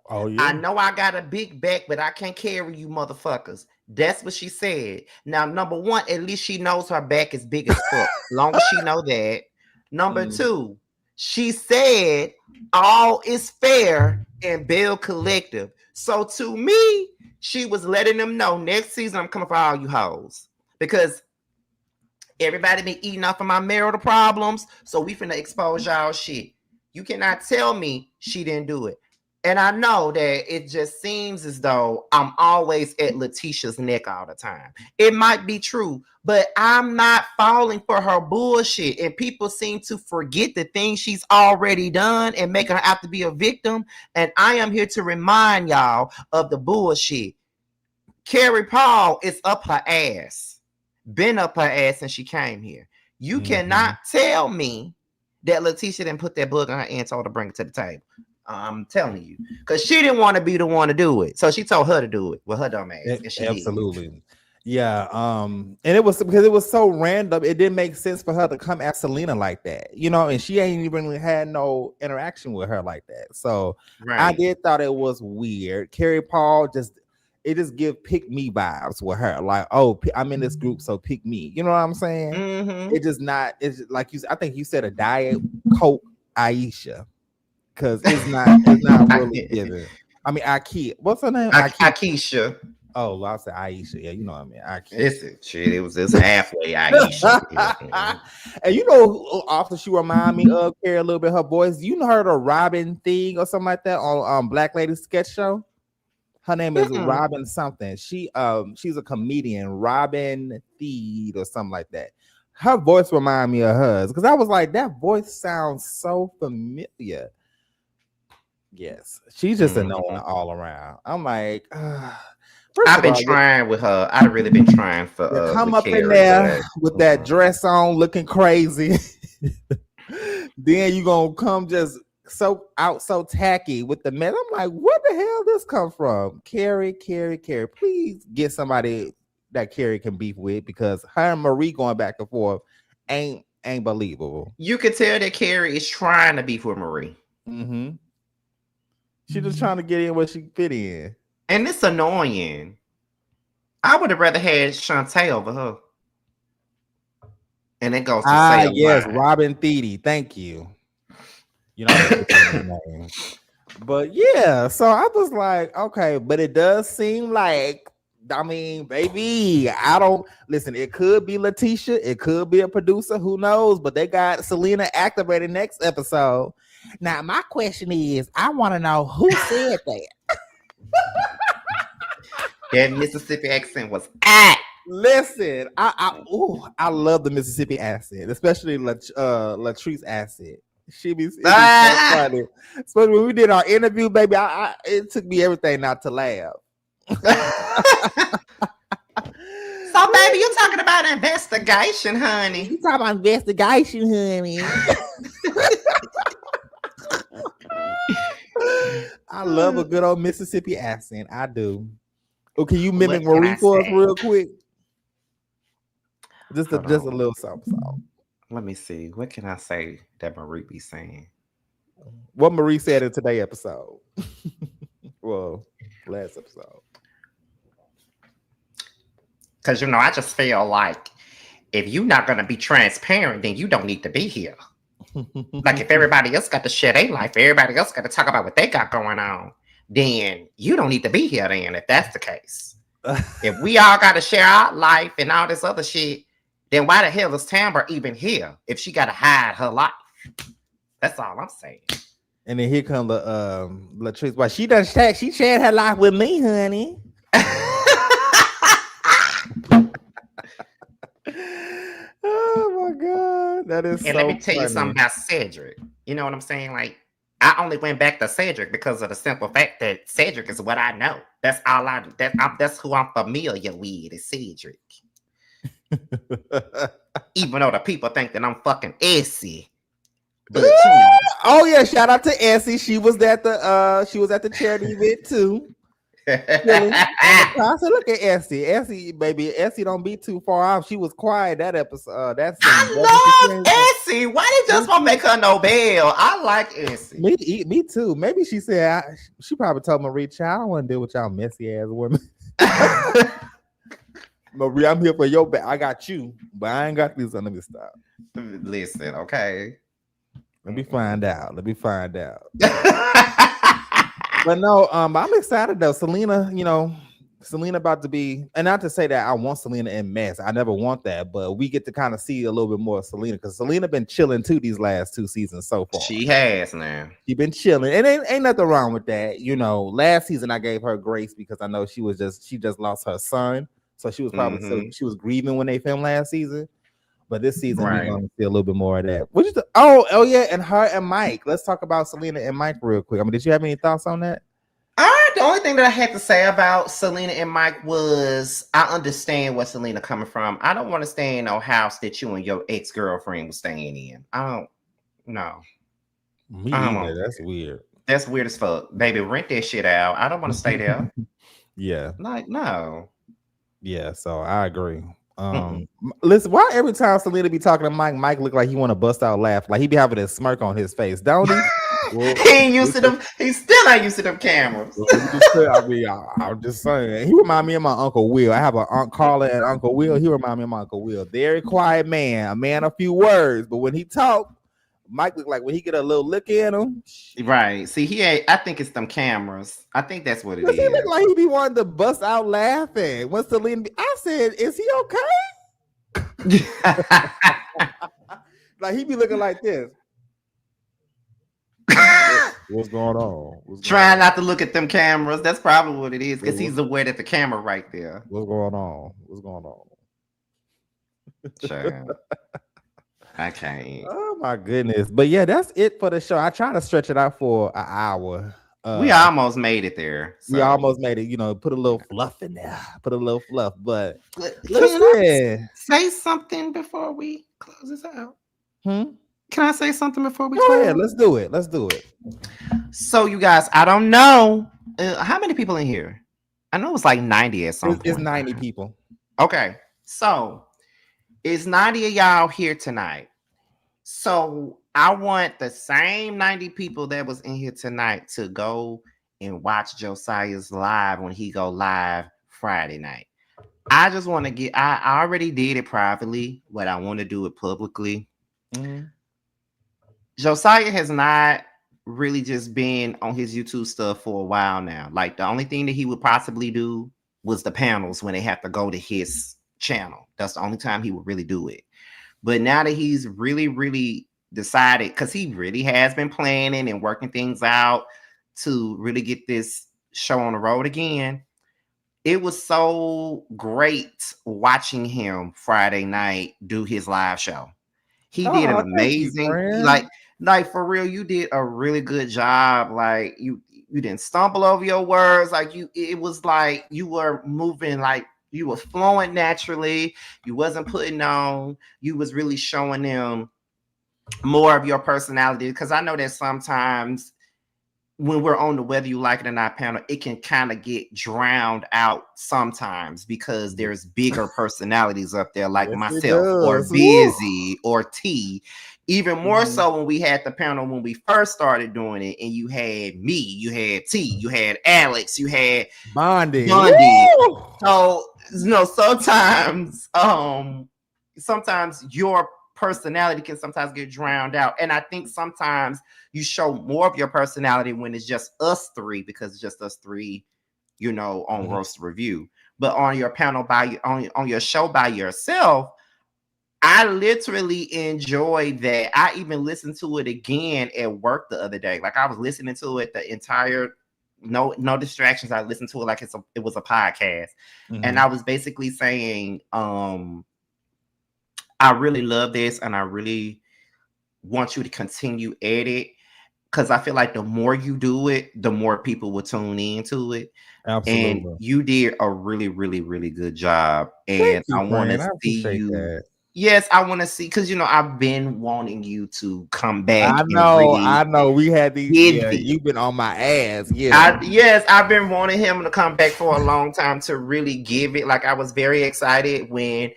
Oh I yeah. know I got a big back, but I can't carry you motherfuckers." That's what she said. Now, number one, at least she knows her back is big as fuck. Long as she know that. Number Mm. two, she said all is fair in Bell Collective. So to me, she was letting them know next season I'm coming for all you hoes. Because everybody been eating off of my marital problems, so we finna expose y'all shit. You cannot tell me she didn't do it. And I know that it just seems as though I'm always at Letitia's neck all the time. It might be true, but I'm not falling for her bullshit. And people seem to forget the things she's already done and make her have to be a victim. And I am here to remind y'all of the bullshit. Carrie Paul is up her ass, been up her ass since she came here. You Mhm. cannot tell me that Letitia didn't put that bug on her and told her to bring it to the table. I'm telling you, because she didn't want to be the one to do it, so she told her to do it with her dumb ass, and she did. Absolutely. Yeah, and it was because it was so random. It didn't make sense for her to come at Selena like that, and she ain't even really had no interaction with her like that. So I Right. did thought it was weird. Carrie Paul just give pick me vibes with her, like, oh, I'm in this group, so pick me. You know what I'm saying? Mm-hmm. It just not. It's just, like I think you said a diet Coke Aisha, because it's not really given. I mean, Ikea. What's her name? Ikea. Akeisha. Oh, well, I said Aisha. Yeah, you know what I mean. Aisha. It's shit. It was this halfway Aisha. And you know who often she remind me of Carrie a little bit her voice. You know her the Robin thing or something like that on Black Lady Sketch Show. Her name is Mm-mm. Robin something. She's a comedian, Robin Thede or something like that. Her voice remind me of hers because I was like, that voice sounds so familiar. Yes, she's just annoying Mhm. all around. I'm like, first I've of been all, trying with her. I've really been trying for you come with up in Carrie, there but with that mm-mm. dress on, looking crazy. Then you gonna come just so tacky with the men. I'm like, where the hell this come from? Carrie. Please get somebody that Carrie can beef with because her and Marie going back and forth ain't believable. You could tell that Carrie is trying to be for Marie, Mm-hmm. She just trying to get in where she fit in. and it's annoying. I would have rather had Shantae over her, and it goes to say Ah, a yes, lot. Robin Thede. Thank you. I be butchering their names. But yeah, so I was like, okay, but it does seem like, I mean, baby, I don't listen. It could be Letitia, it could be a producer, who knows? But they got Selena activated next episode. Now, my question is, I want to know who said that. That Mississippi accent was ah. Listen, I love the Mississippi accent, especially Latrice accent. It be so Ah. funny. Especially when we did our interview, baby. It took me everything not to laugh. So, baby, you talking about investigation, honey? You talking about investigation, honey? I love a good old Mississippi accent. I do. Oh, can you mimic What can Marie I for us say? real quick? Hold Just a on. little something. Let me see. What can I say that Marie be saying? What Marie said in today's episode. Well, last episode. Because, I just feel like if you're not going to be transparent, then you don't need to be here. Like, if everybody else got to share their life, everybody else got to talk about what they got going on, then you don't need to be here then, if that's the case. If we all got to share our life and all this other shit, then why the hell is Tamber even here if she got to hide her life? That's all I'm saying. And then here come the Latrice. Well, she shared her life with me, honey. Oh my god, that is And let me so tell you something funny. about Cedric. You know what I'm saying? Like, I only went back to Cedric because of the simple fact that Cedric is what I know. That's all that's who I'm familiar with is Cedric. Even though the people think that I'm fucking Essie. But Oh yeah, shout out to Essie. She was at the charity event too. Chilling on the concert. Look at Essie. Essie, baby. Essie don't be too far off. She was quiet that episode. That scene. Wasn't she I saying love that? Essie. Why they just Wasn't want to she? make her Nobel? I like Essie. Me too. Maybe she said she probably told Marie, "Child, I don't want to deal with y'all messy ass women." Marie, I'm here for your back. I got you, but I ain't got this. Let me stop. Listen, okay. Let me find out. Let me find out. But no, I'm excited though. Selena, Selena about to be, and not to say that I want Selena in mess. I never want that, but we get to kind of see a little bit more of Selena because Selena been chilling too these last 2 seasons so far. She has now. She been chilling, and ain't nothing wrong with that. Last season I gave her grace because I know she just lost her son, so she was probably still Mm-hmm. she was grieving when they filmed last season. But this season we're Right. gonna see a little bit more of that. Oh yeah, and her and Mike. Let's talk about Selena and Mike real quick. I mean, did you have any thoughts on that? The only thing that I had to say about Selena and Mike was I understand where Selena coming from. I don't want to stay in no house that you and your ex-girlfriend was staying in. I don't know. Me I don't either. want That's that. weird. That's weird as fuck. Baby, rent that shit out. I don't want to stay there. Yeah. Like, no. Yeah, so I agree. Mm-mm. Listen, why every time Selena be talking to Mike, Mike look like he want to bust out laugh, like he be having a smirk on his face, don't he? Well, He ain't used to listen, them. He still ain't used to them cameras. well, let me just say, I mean, I'm just saying, he remind me of my Uncle Will. I have an Aunt Carla and Uncle Will. He remind me of my Uncle Will. Very quiet man, a man of few words, but when he talk, Mike look like when he get a little lick in him. Shit. Right. See, he ain't. I think it's them cameras. I think that's what it Cause he look is. like he be wanting to bust out laughing. When Selena, I said, "Is he okay?" Like he be looking like this. What's going on? What's going Trying on? not to look at them cameras. That's probably what it is, because What's he's aware that the camera right there. what's going on? What's going on? Sure. I can't. Oh my goodness! But yeah, that's it for the show. I try to stretch it out for an hour. We almost made it there. We So, almost made it. You know, put a little fluff in there. Put a little fluff. But can I listen, say something before we close this out? hmm? Can I say something before we Go ahead. close? Let's do it. Let's do it. So, you guys, I don't know how many people in here. I know it was like 90 at some It's point. 90 people. Okay, so it's 90 of y'all here tonight. So I want the same 90 people that was in here tonight to go and watch Josiah's live when he go live Friday night. I just want to get. I already did it privately, but I want to do it publicly. Mhm. Josiah has not really just been on his YouTube stuff for a while now. Like the only thing that he would possibly do was the panels when they have to go to his channel. That's the only time he would really do it. But now that he's really, really decided, because he really has been planning and working things out to really get this show on the road again, it was so great watching him Friday night do his live show. He did an Oh, thank you, amazing, friend. like for real, you did a really good job. Like you didn't stumble over your words. Like it was like you were moving, like you were flowing naturally. You wasn't putting on. You was really showing them more of your personality. Because I know that sometimes when we're on the whether you like it or not panel, it can kind of get drowned out sometimes because there's bigger personalities up there like Yes, it myself or does. Woo. Busy or T. Even more Mhm. so when we had the panel when we first started doing it, and you had me, you had T, you had Alex, you had Bonding. Bundy. Woo. So sometimes your personality can sometimes get drowned out. And I think sometimes you show more of your personality when it's just us three, because it's just us three, on Mhm. Roast Review. But on your panel on your show by yourself, I literally enjoyed that. I even listened to it again at work the other day. Like I was listening to it the entire no distractions. I listened to it like it was a podcast. And I Mhm. was basically saying, I really love this and I really want you to continue at it, because I feel like the more you do it, the more people will tune into it. And Absolutely. you did a really, really, really good job. Thank And you, I want to friend. I see appreciate you. that. Yes, I want to see, because I've been wanting you to come back I and know, really I know. We had these. give Yeah, it. you've been on my ass. Yeah. I've been wanting him to come back for a long time to really give it. Like I was very excited when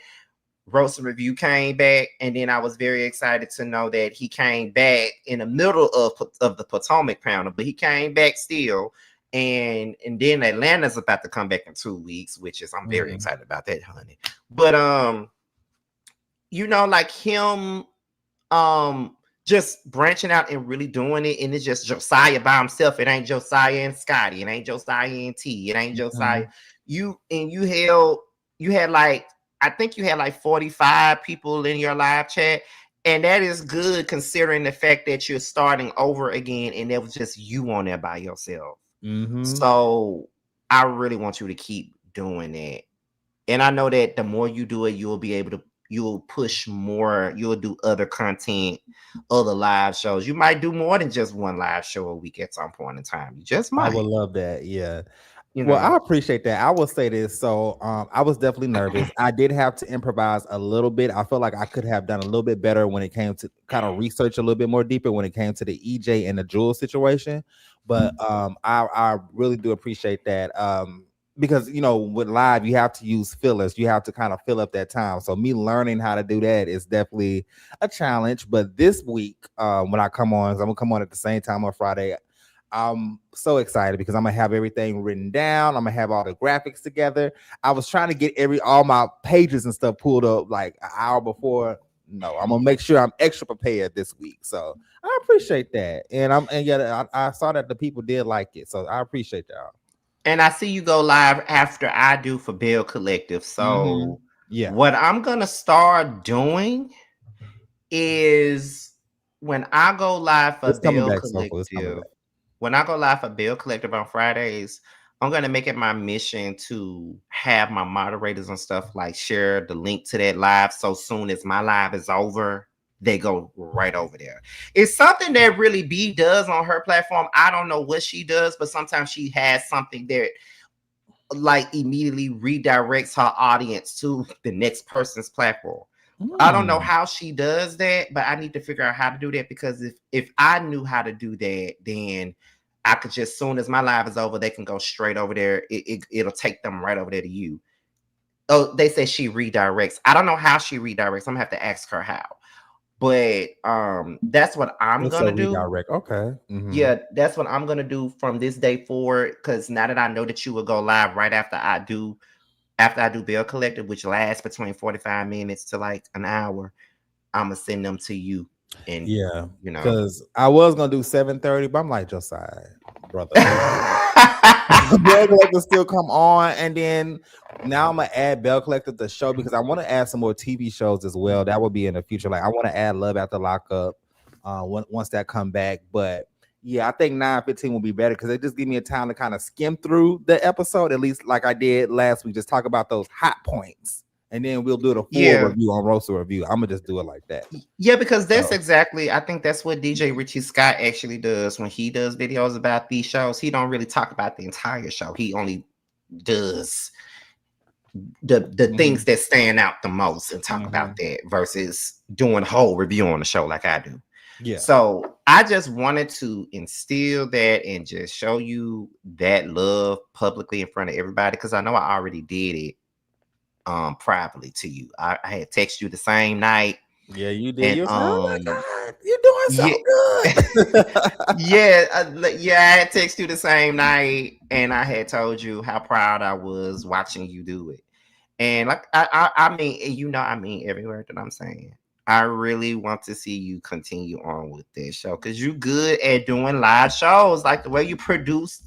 Roast and Review came back, and then I was very excited to know that he came back in the middle of the Potomac panel, but he came back still. And then Atlanta's about to come back in 2 weeks, which is I'm very Mhm. excited about that, honey. But like him just branching out and really doing it, and it's just Josiah by himself. It ain't Josiah and Scotty, it ain't Josiah and T, it ain't Josiah. Mhm. You had like, I think you had like 45 people in your live chat, and that is good considering the fact that you're starting over again and it was just you on there by yourself. Mhm. So I really want you to keep doing that. And I know that the more you do it, you'll push more, you'll do other content, other live shows. You might do more than just one live show a week at some point in time. You just I would might, love that. Yeah. you Well, know. I appreciate that. I will say this. So, I was definitely nervous. I did have to improvise a little bit. I feel like I could have done a little bit better when it came to kind of research a little bit more deeper when it came to the EJ and the Jewel situation. But I really do appreciate that. because with live you have to use fillers, you have to kind of fill up that time, so me learning how to do that is definitely a challenge. But this week, when I come on, 'cause I'm gonna come on at the same time on Friday, I'm so excited because I'm gonna have everything written down, I'm gonna have all the graphics together. I was trying to get all my pages and stuff pulled up like an hour before. No, I'm gonna make sure I'm extra prepared this week, so I appreciate that. And yeah, I saw that the people did like it, so I appreciate y'all. And I see you go live after I do for Bill Collective. Mm-hmm. So Yeah. what I'm gonna start doing is when I go live for It's coming Bill back, Soulful. It's coming Collective, back. when I go live for Bill Collective on Fridays, I'm gonna make it my mission to have my moderators and stuff like share the link to that live. So soon as my live is over, they go right over there. It's something that really B does on her platform. I don't know what she does, but sometimes she has something that like immediately redirects her audience to the next person's platform. I don't know Mm. how she does that, but I need to figure out how to do that, because if I knew how to do that, then I could just, soon as my live is over, they can go straight over there. It'll take them right over there to you. Oh, they say she redirects. I don't know how she redirects. I'm gonna have to ask her how. But that's what I'm It's a gonna do. redirect. Okay. Mm-hmm. Yeah, that's what I'm gonna do from this day forward. Because now that I know that you will go live right after I do Bill Collective, which lasts between 45 minutes to like an hour, I'm gonna send them to you. And Yeah, you know. because I was gonna do 7:30, but I'm like, Josiah, brother, Bell Collector still come on, and then now I'm gonna add Bell Collector the show because I want to add some more TV shows as well. That will be in the future. Like I want to add Love After Lockup, once that come back. But yeah, I think 9:15 will be better because it just give me a time to kind of skim through the episode, at least like I did last week. Just talk about those hot points, and then we'll do the full Yeah. review on Rosa Review. I'm gonna just do it like that. Yeah, because that's So. exactly, I think that's what DJ Richie Scott actually does when he does videos about these shows. He don't really talk about the entire show. He only does the Mhm, things that stand out the most and talk about mhm. that versus doing a whole review on the show like I do. Yeah. So I just wanted to instill that and just show you that love publicly in front of everybody, because I know I already did it privately to you. I had texted you the same night, Yeah, you did. and You was like, "Oh my god, you're doing yeah. so good." Yeah, yeah, I had texted you the same night, and I had told you how proud I was watching you do it. And like I mean, I mean every word that I'm saying. I really want to see you continue on with this show because you're good at doing live shows. Like the way you produce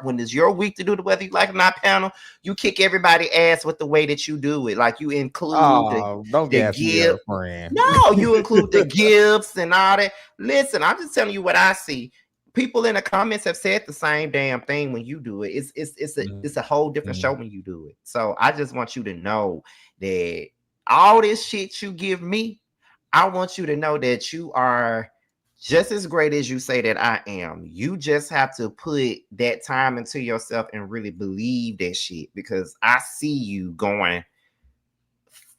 when it's your week to do the whether you like it or not panel, you kick everybody ass with the way that you do it. Like you include Oh, don't the gas me give. up, friend. No, you include the gifts and all that. Listen, I'm just telling you what I see. People in the comments have said the same damn thing when you do it. It's a whole different show Mhm. when you do it. So I just want you to know that all this shit you give me, I want you to know that you are just as great as you say that I am. You just have to put that time into yourself and really believe that shit, because I see you going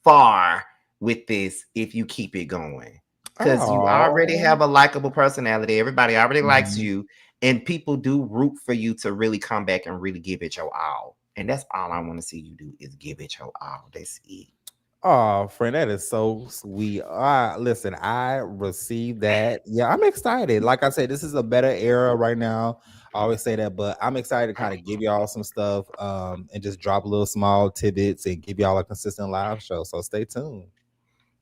far with this if you keep it going. Because you already Oh. have a likable personality. Everybody already likes Mhm. you, and people do root for you to really come back and really give it your all. And that's all I want to see you do is give it your all. That's it. Oh, friend, that is so sweet. Listen, I received that. Yeah, I'm excited. Like I said, this is a better era right now. I always say that, but I'm excited to kind of give y'all some stuff, and just drop a little small tidbits and give y'all a consistent live show. So stay tuned.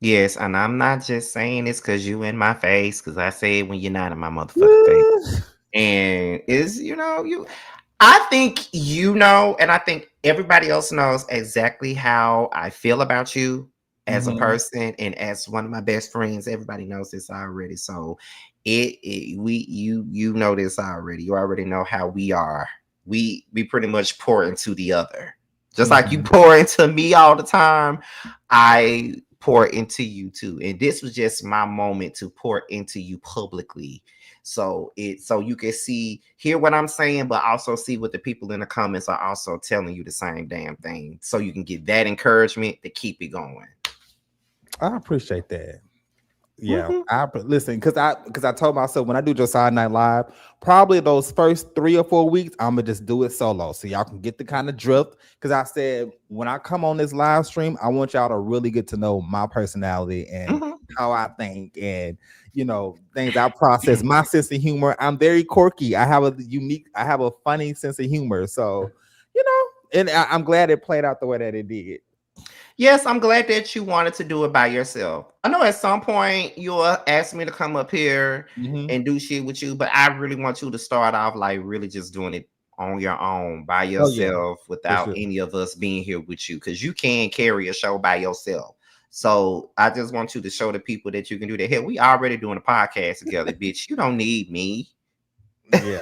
Yes, and I'm not just saying this because you in my face, because I say it when you're not in my motherfucking face. And you I think and I think everybody else knows exactly how I feel about you as a Mhm. person and as one of my best friends. Everybody knows this already. So you know this already. You already know how we are. We pretty much pour into the other. Just like you Mhm. pour into me all the time, I pour into you too. And this was just my moment to pour into you publicly, so you can hear what I'm saying, but also see what the people in the comments are also telling you the same damn thing, so you can get that encouragement to keep it going. I appreciate that. Yeah, listen because I told myself when I do Josiah Night Live, probably those first 3 or 4 weeks, I'm gonna just do it solo so y'all can get the kind of drift. Because I said when I come on this live stream, I want y'all to really get to know my personality and Mhm. how I think and things I process. My sense of humor. I'm very quirky. I have a funny sense of humor. So and I'm glad it played out the way that it did. Yes, I'm glad that you wanted to do it by yourself. I know at some point you'll ask me to come up here Mm-hmm. and do shit with you, but I really want you to start off like really just doing it on your own by Oh yeah, yourself for without sure. any of us being here with you because you can carry a show by yourself. So I just want you to show the people that you can do that. Hell, we already doing a podcast together, bitch. You don't need me. Yeah.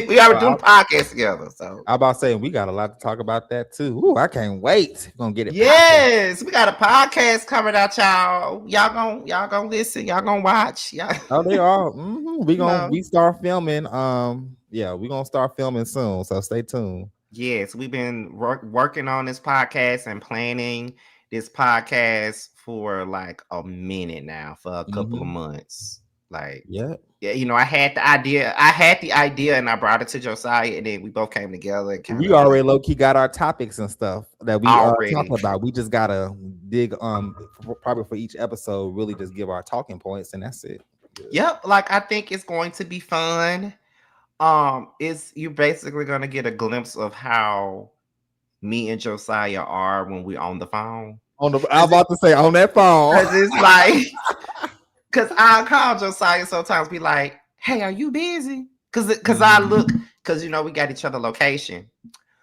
We already doing a Well, podcast together. So I about saying we got a lot to talk about that too. Ooh, I can't wait. We're gonna get it popping. yes, we got a podcast coming out, y'all. Y'all gonna listen. Y'all gonna watch. Y'all, Oh, they are. Mm-hmm. you know. We start filming. Yeah, we gonna start filming soon. So stay tuned. Yes, we've been working on this podcast and planning this podcast for like a minute now, for a couple of Mm-hmm. months. Like, Yeah. yeah, I had the idea. I had the idea, and I brought it to Josiah, and then we both came together and kind We of like already low key got our topics and stuff that we already. talking about. We just gotta dig probably for each episode, really just give our talking points and that's it. Good. Yep, like I think it's going to be fun. It's you're basically gonna get a glimpse of how me and Josiah are when we're on the phone. I'm about to say on that phone. Cause it's like, cause I call Josiah sometimes, be like, "Hey, are you busy?" Cause I Mhm. look, cause we got each other location,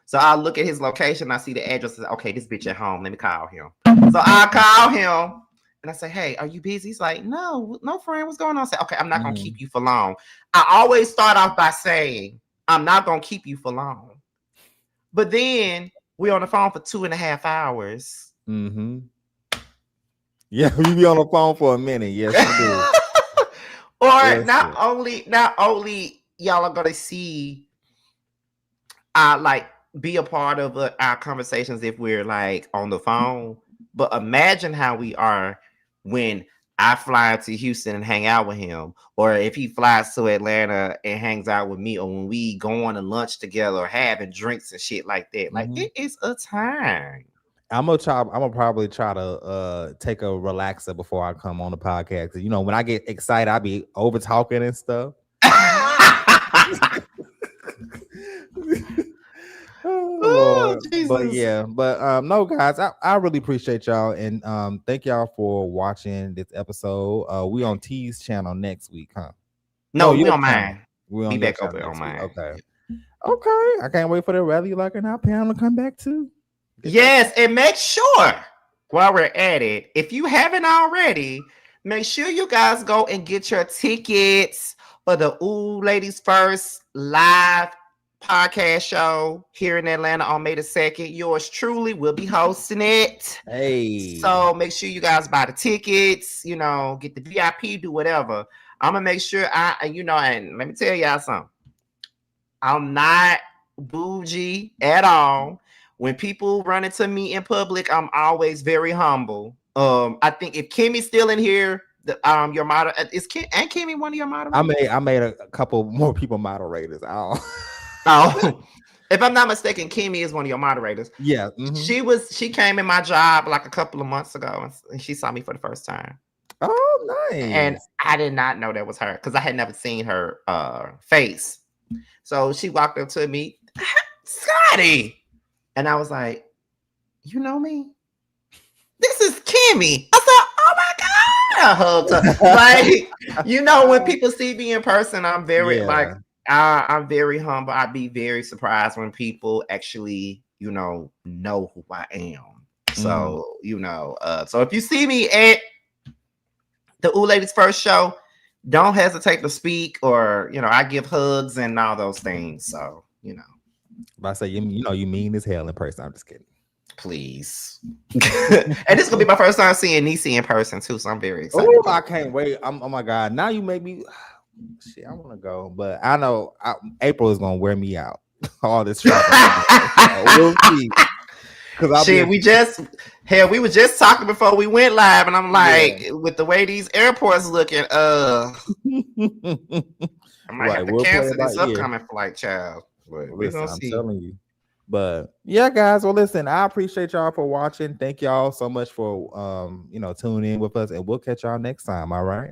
so I look at his location, I see the address. Okay, this bitch at home. Let me call him. So I call him and I say, "Hey, are you busy?" He's like, "No, no, friend. What's going on?" I say, "Okay, I'm not gonna keep Mhm. you for long." I always start off by saying, "I'm not gonna keep you for long," but then we're on the phone for 2.5 hours. Mhm. Yeah, we be on the phone for a minute. Yes, you do. Or Yes, not only y'all are gonna see like be a part of our conversations if we're like on the phone, but imagine how we are when I fly to Houston and hang out with him, or if he flies to Atlanta and hangs out with me, or when we go on to lunch together or having drinks and shit like that. Like hmm it is a time. I'm gonna probably try to take a relaxer before I come on the podcast. 'Cause, when I get excited, I be over talking and stuff. Oh Oh, Lord. But Jesus. yeah, but no guys, I really appreciate y'all and thank y'all for watching this episode. We on T's channel next week, huh? No, No, we your on channel. mine. We Be on your back channel over on next week. mine. Okay. Okay. I can't wait for the Whether You Like It or Not panel to come back too. Get that. Yes, and make sure while we're at it, if you haven't already, make sure you guys go and get your tickets for the Ooh Ladies First live podcast show here in Atlanta on May the 2nd. Yours truly will be hosting it. Hey. So make sure you guys buy the tickets, get the VIP, do whatever. I'm gonna make sure and let me tell y'all something. I'm not bougie at all. When people run into me in public, I'm always very humble. I think if Kimmy's still in here, your model is Kim and Kimmy one of your moderators? I made a couple more people moderators. I don't Oh, if I'm not mistaken, Kimmy is one of your moderators. Yeah. Mm-hmm. She came in my job like a couple of months ago, and she saw me for the first time. Oh, And nice. I did not know that was her because I had never seen her face. So she walked up to me, Scotty. And I was like, you know me? This is Kimmy. I said, oh my God. I hugged her. Like, when people see me in person, I'm very like, Yeah. I'm very humble. I'd be very surprised when people actually, know who I am. Mm-hmm. So, so if you see me at the Ooh Ladies First show, don't hesitate to speak, or I give hugs and all those things. So, But I say you mean as hell in person. I'm just kidding. please. And this is gonna be my first time seeing Niecy in person too, so I'm very excited Oh, about I can't wait. Oh my God. Now you make me shit, I want to go. But I know April is gonna wear me out. All this travel. So we'll it. see. Because I'll be Shit, we were just talking before we went live, and I'm yeah. like, with the way these airports looking, I might have Right, to we'll play cancel it by this ear. upcoming flight, child. But we're Listen, gonna I'm see. telling you. But yeah, guys. Well, listen, I appreciate y'all for watching. Thank y'all so much for tuning in with us, and we'll catch y'all next time. All right.